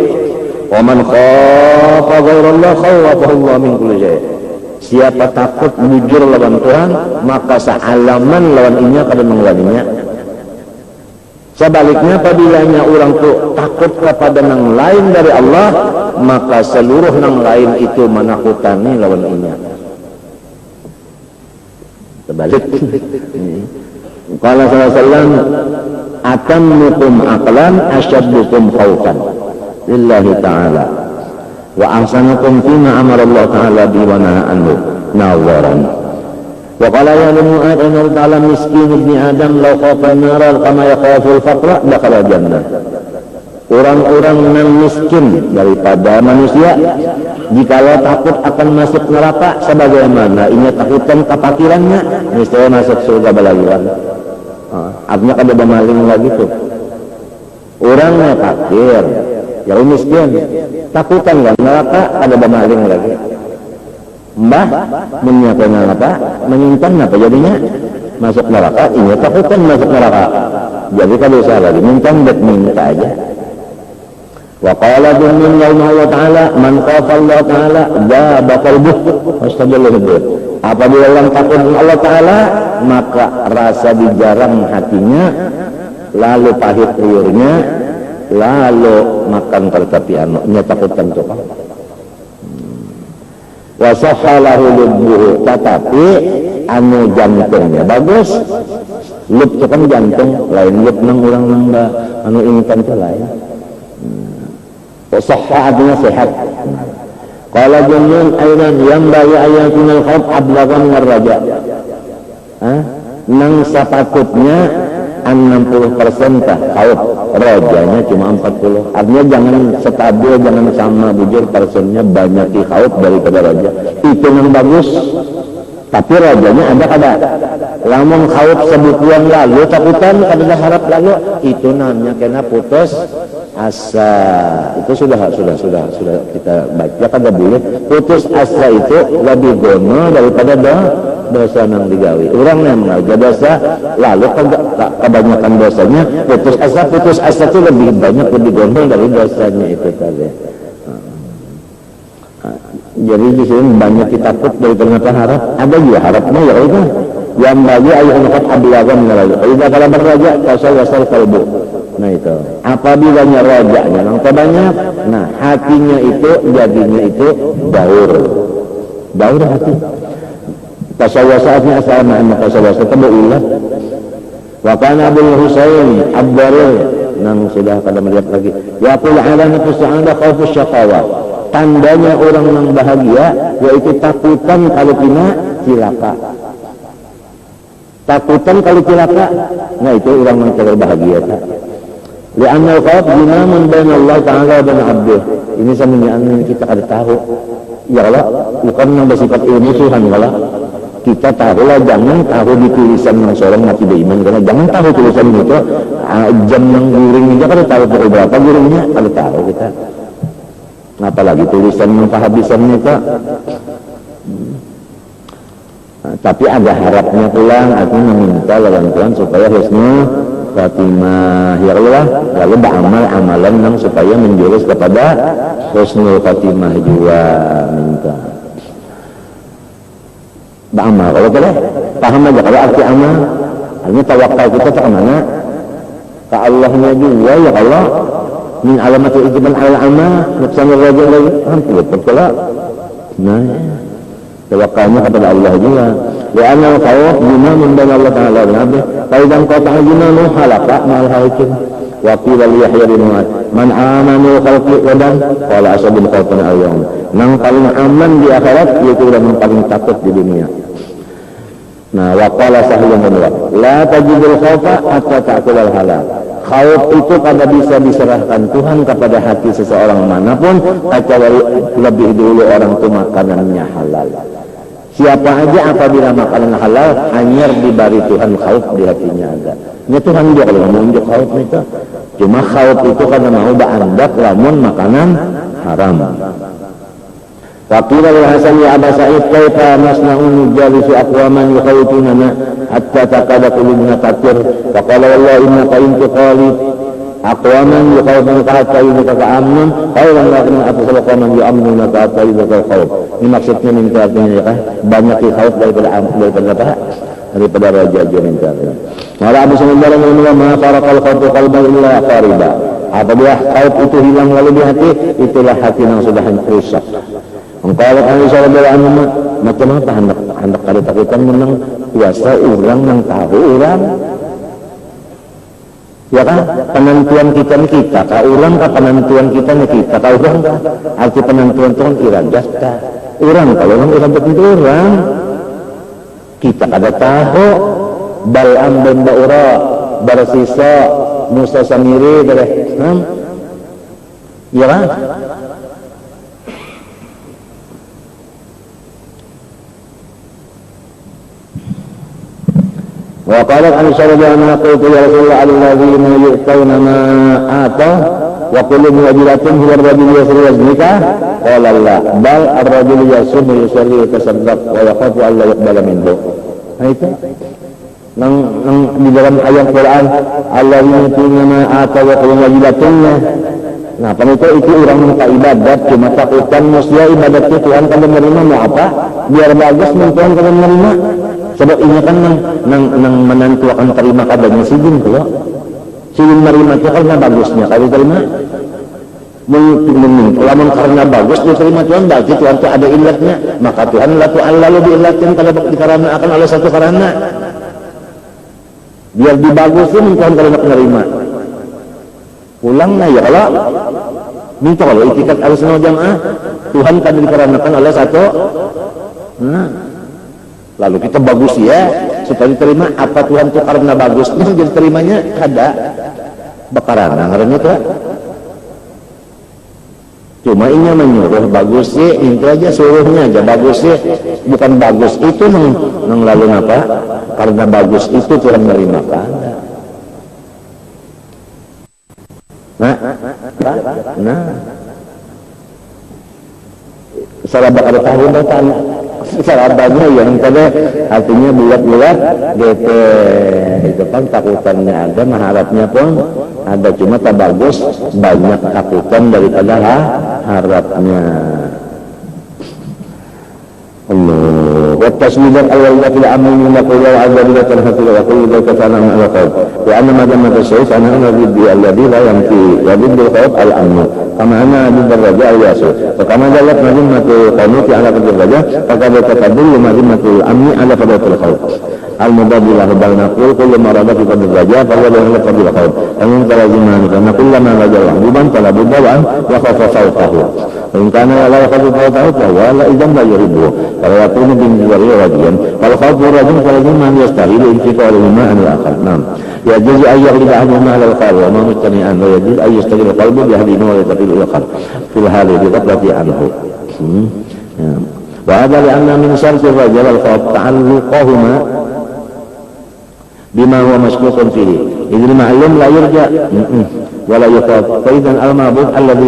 Wa man khafa ghaira Allah khafa Allah min kulli syai'. Siapa takut bujur lawan Tuhan, maka sealaman lawan inya kada mengelaninya. Sebaliknya apabila orang itu takut kepada yang lain dari Allah, maka seluruh yang lain itu menakutani lawan inya. Sebalik. Qala sallallahu atammukum aqlan asyaddukum khaufan lillahi ta'ala wa ahsanukum fima amara Allah ta'ala bi wa nahaa anhu nawaran. Wa qala ya mu'ad anna ta'ala miskin ibni adam law khafa an-nar kama yakhafu al-faqra dakhala jannah. Orang-orang yang miskin daripada manusia jikalau takut akan masuk neraka sebagaimana ini takutan kepakirannya niscaya masuk surga balaguan. Artinya kada bermaling lagi tuh. Orangnya fakir, ya miskin, takutan kan neraka kada bermaling lagi. Mbah menyiapkan apa? Menyimpan apa jadinya? Masuk neraka, ini takutan masuk neraka. Jadi kalau usah lagi minta aja. Wa qala min Allah Ta'ala man khafa Allah Ta'ala dzaba qalbuhu wastajalla bihi. Apabila orang takut Allah Ta'ala, maka rasa dijarang hatinya, lalu pahit liurnya, lalu makan tertapian. Nya takutan tuh. Wa sahhalahu lubbuhu, tetapi anu jantungnya bagus. Lub itu kan jantung, lain lub nang urang nang anu ingitan teh lain. Sahha artinya sehat. Qala Junun aidan yang bagi ayatunal khauf ablagha min ar-raja. Nang sapatutnya 60% tah khauf, rajanya cuma 40. Artinya jangan stabil, jangan sama bujur persennya banyak di khauf daripada raja. Itu yang bagus. Tapi rajanya ada kada. Lamun khauf sebulan lalu takutan kada harap lalu, itu namanya kena putus asa. Itu sudah kita baca kada boleh. Putus asa itu lebih gono daripada dosa nang digawi. Urang yang mengaja dosa lalu kebanyakan dosanya putus asa itu lebih banyak lebih gono dari dosanya itu tadi. Jadi di sini banyak kita takut dari ternyata harap. Ada juga harapnya ya itu. Yang bagi ayat nakat abilagan mengalir. Jika kalau berraja kasal kalbu. Nah itu. Apabila rajanya yang terbanyak, nah hatinya itu jadinya itu daur hati. Tasawwasatnya asal nama tasawwasat tabulah. Wa kana Abdul Husain Abdarul nang sudah pada melihat lagi. Yaqul ala nafsi anda khaufus syaqawa. Tandanya orang yang bahagia yaitu takutan kalau kena cilaka. Takutan kalau cilaka. Nah itu orang yang terbahagia. Li'anna al-khauf jinamun baina Allah Ta'ala dan abduh. Ini semuanya kita kada tahu. Ya Allah, bukan yang bersifat ilmu Tuhan Allah. Kita tahulah, jangan tahu di tulisan yang seorang mati beriman. Karena jangan tahu tulisan itu jam yang guring aja kada tahu berapa guringnya kada tahu kita. Apalagi tulisan yang kehabisannya itu. Tapi ada harapnya pulang, aku meminta lawan Tuhan supaya husnul khatimah. Ya Allah, lalu beramal amalan yang supaya menjurus kepada husnul khatimah juga minta. Beramal, kalau boleh paham aja kalau arti amal. Artinya tawakal kita ke mana? Ke Allahnya juga ya Allah. Min alamatul ijban ala amal nuksanul rajul lagi hampir berkelak. Nah tawakalnya kepada Allah juga. Ya anna khawf junamun baina Allah Ta'ala wa abdihi fa idzan qata'a junanu halaka ma'al halikin wa qila li Yahya bin Mu'adz man amanu khalqi wadan qala asabul khawfan al-yawm. Nang paling aman di akhirat yaitu orang yang paling takut di dunia. Nah wa qala Sahih bin Mu'adz la tajidul khawfa hatta ta'kulal halal. Khauf itu kada bisa diserahkan Tuhan kepada hati seseorang manapun kecuali lebih dulu orang itu makanannya halal. Siapa aja apabila makanan halal hanya diberi Tuhan khauf di hatinya ada. Ini Tuhan juga kalau menunjuk khauf itu. Cuma khauf itu karena mau berandak lamun makanan haram. Waqila li Hasan ya Aba Sa'id kaifa nasna'u jalisu aqwaman yukhawtunana hatta taqada qulubuna takfir. Wa qala wallahi innaka in tuqalid aqwaman yukhawtunaka hatta yudaka amnun khairan lakum atasal aqwaman yu'amnunaka hatta yudaka khawf. Ini maksudnya minta artinya ya kan banyak khauf daripada apa? Daripada raja dia minta. Maka Abu Sa'id radhiyallahu ma faraqal khawfu qalban illa qariba. Apabila khauf itu hilang lalu di hati, itulah hati yang sudah rusak. Kalau Aisyah radhiyallahu anha macam apa hendak kada takutan menang kuasa orang yang tahu orang. Ya kan penentuan kita ni kita, ka orang ka penentuan kita ni kita, ka orang ka arti penentuan Tuhan iradah ka. Orang kalau orang iradah itu orang kita kada tahu. Bal'am bin Ba'ura bersisa Musa Samiri dari ya kan? Wa qalat Aisyah radhiyallahu anha qultu ya Rasulullah alladhina yu'tawna ma atau wa qulubu wajilatun huwa ar-rajul yasri waznika qala la bal ar-rajul yasum yusalli tasaddaq wa yaqafu alla yuqbala minhu. Nah itu nang di dalam ayat Quran alladhina yu'tawna ma atau wa qulubu wajilatun. Nah penitu itu orang minta ibadat cuma takutan musya ibadatnya Tuhan kalau menerima mau apa biar bagus Tuhan kalau menerima. Sebab ini kan nang menentu akan terima kadanya sidin kalau sidin menerima itu karena bagusnya kalau terima mungkin lamun karena bagus diterima Tuhan berarti Tuhan itu ada ilatnya maka Tuhan lalu diilatkan kalau dikarenakan oleh satu karena biar dibagusin Tuhan kalau menerima pulang nah ya Allah Minta kalau itikat Ahlussunnah wal Jamaah, Tuhan kan dikarenakan oleh satu. Nah, lalu kita bagus ya supaya diterima. Apa Tuhan itu karena bagusnya jadi terimanya ada bakaran ngarannya tuh. Cuma ini menyuruh bagus sih, itu aja suruhnya aja bagus sih, bukan bagus itu nang lalu apa? Karena bagus itu Tuhan menerima kan? Nah, sahabat ada tahun datang, sahabatnya yang tadi artinya bulat-bulat, gitu, itu kan takutannya ada, mengharapnya pun ada, cuma tak bagus, banyak takutan daripada harapnya. Allah. Watasmidat awalnya tidak amin minaqullah azza wa jalla hatta yaqulu dzalika kana ala qaul wa anna ma damma tasyayf ana alladhi alladhi la yamti yabidul khawf al amn kama anna bidar raja al yasu wa kama dalat madimatu qanuti ala bidar raja faqad taqaddul madimatu amni ala fadatul khawf al mubadilah bal naqul kullu ma rada fi bidar raja fa huwa ala fadil khawf amin talaziman kana kullu ma raja al tala budawan wa khafa fawtahu in kana la khafa fawtahu wa la idan la yuridu kalau yakunu bin rajian kalau khawfu rajin talaziman yastahilu intiqalu mimma an al-akhar nam يجوز أن يغلب عنهما على الخير وما مجتمعا ويجوز أن يستغل قلبه بهدينه ويتقل الآخر في هذه بغفلة عنه وهذا لأن من شرط الرجل الخوف تعلقهما بما هو مشكوك فيه إذ المعلوم لا يرجع ولا يخاف فإذا المعبود الذي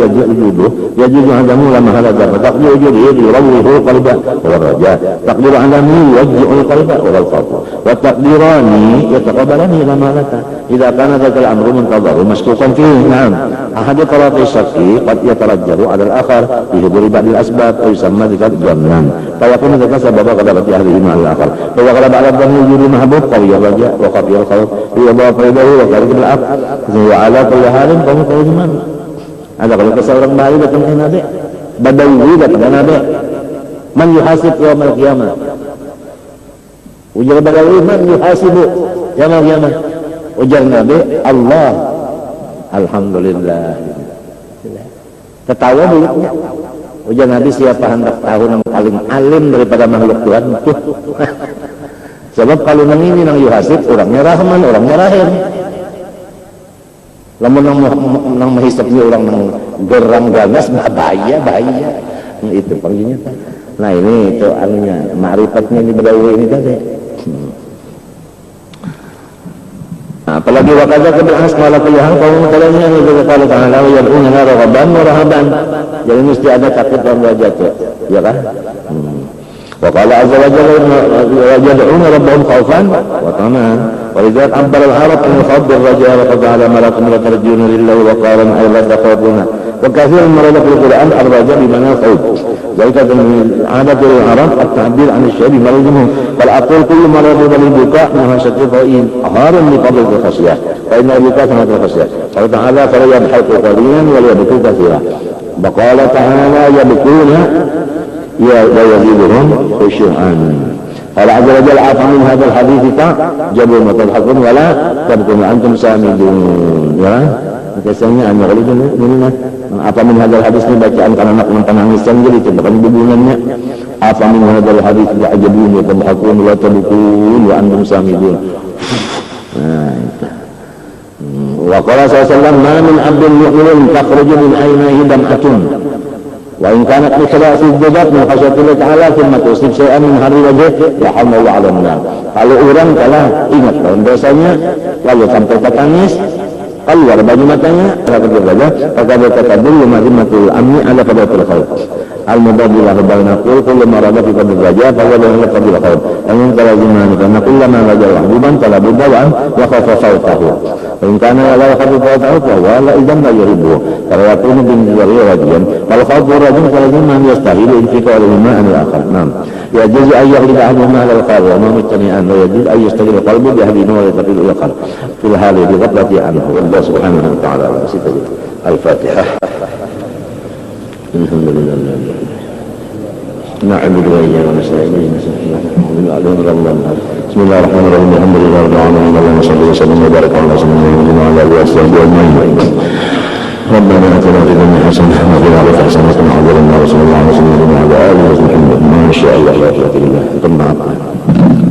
يجوز عدمه لما هلك فتقدير وجوده يروه القلب والرجاء تقدير عدمه يوجع القلب والخوف والتقديران يتقبلان لما هلك إذا كان ذلك الأمر منتظر مشكوكا فيه نعم أحد طرق الشك قد يترجح على الآخر في حضور بعض الأسباب ويسمى ذلك ظنا فيكون ذلك سبب غلبة أهله مع الآخر فإذا غلب على الظن وجود محبوب قوي الرجاء وخفي الخوف يضاف إليه وخارج بالعقل وعلى كل حال kamu tahu di mana? Ada kalau seorang bayi datang ke Nabi, Badawi datang ke Nabi, man yuhasib yaumil qiyamah. Ujar Badawi, man yuhasibu yaumil qiyamah. Ujar Nabi, Allah. Alhamdulillah. Ketawa mulutnya. Ujar Nabi, siapa hendak tahu yang paling alim daripada makhluk Tuhan? Sebab kalau nang ini nang yuhasib, orangnya Rahman, orangnya Rahim. Lamun nang menghisapnya orang nang gerang ganas bahaya itu panggilnya. Nah ini itu anunya ma'rifatnya ini Badawi ini tadi. Nah, apalagi wakaza kebelas malah kelihatan kaum kalanya itu kalau ta'ala yad'una raghaban wa rahaban. Jadi mesti ada takut dalam wajah itu, ya kan? وقال عز وجل يدعون ربهم خوفا وطمعا ولذلك عبر العرب عن الخوف بالرجاء وقد على ملكم لترجون لله وقال اي لا تخافون وكثير من ورد في القران الرجاء بمعنى الخوف ذلك من عاده العرب التعبير عن الشيء بمرضه بل اقول كل مرض بالبكاء من خشيه فإن هار لقبل الخشيه فان البكاء كما الخشيه قال تعالى فلا يضحكوا قليلا وليبكوا كثيرا وقال تعالى يبكون ويزيدهم خشوعا قال عز وجل عفا من هذا الحديث تعجبون وتضحكون ولا تبكون وانتم سامدون ya biasanya anu kalau ini apa min hadal hadis ini bacaan karena anak menangiskan jadi tebakan hubungannya apa min hadal hadis ta'jabun wa tadhakun wa tabkun wa antum samidun. Nah itu wa qala sallallahu ma min abdin mu'minin takhruju min aynihi dam'atun wa in kanat mikhlasi jadat min khasyatillah ta'ala thumma tusib syai'an min harri wajh la hawla wa la quwwata. Kalau orang kalah ingat dalam dosanya lalu sampai tangis keluar baju matanya rapat berbaca maka bertakabur mazimatul amni ala fadatul khauf al-mubadilah bal naqul kullu ma rada fi fadil raja fa huwa lahu fadil khauf amin talaziman kana kullu ma raja wahiban tala budawan wa khafa fawtahu in kana la khafa fawtahu fa huwa la idan la yuridu kalau yakunu bin rajian kalau khawfu rajin talaziman yastahilu intiqalu mimma an al-akhar nam يجوز أن يغلب عنهما على الخير وما مجتمعا ويجوز أن يستغل قلبه بهدينه ويتقل الآخر في هذه بغفلة عنه والله سبحانه وتعالى الفاتحة. الحمد لله نعبد وإياك ونستعين بسم الله الرحمن الرحيم الحمد لله رب العالمين اللهم صل وسلم وبارك على سيدنا محمد وعلى آله وصحبه أجمعين. ربنا آتنا في الدنيا hasanah wa qina adzaban hasanah wa ajran Rasulullah sallallahu alaihi wa sallam wa ala alihi wa sahbihi ma syaa Allah la ilaha illa anta.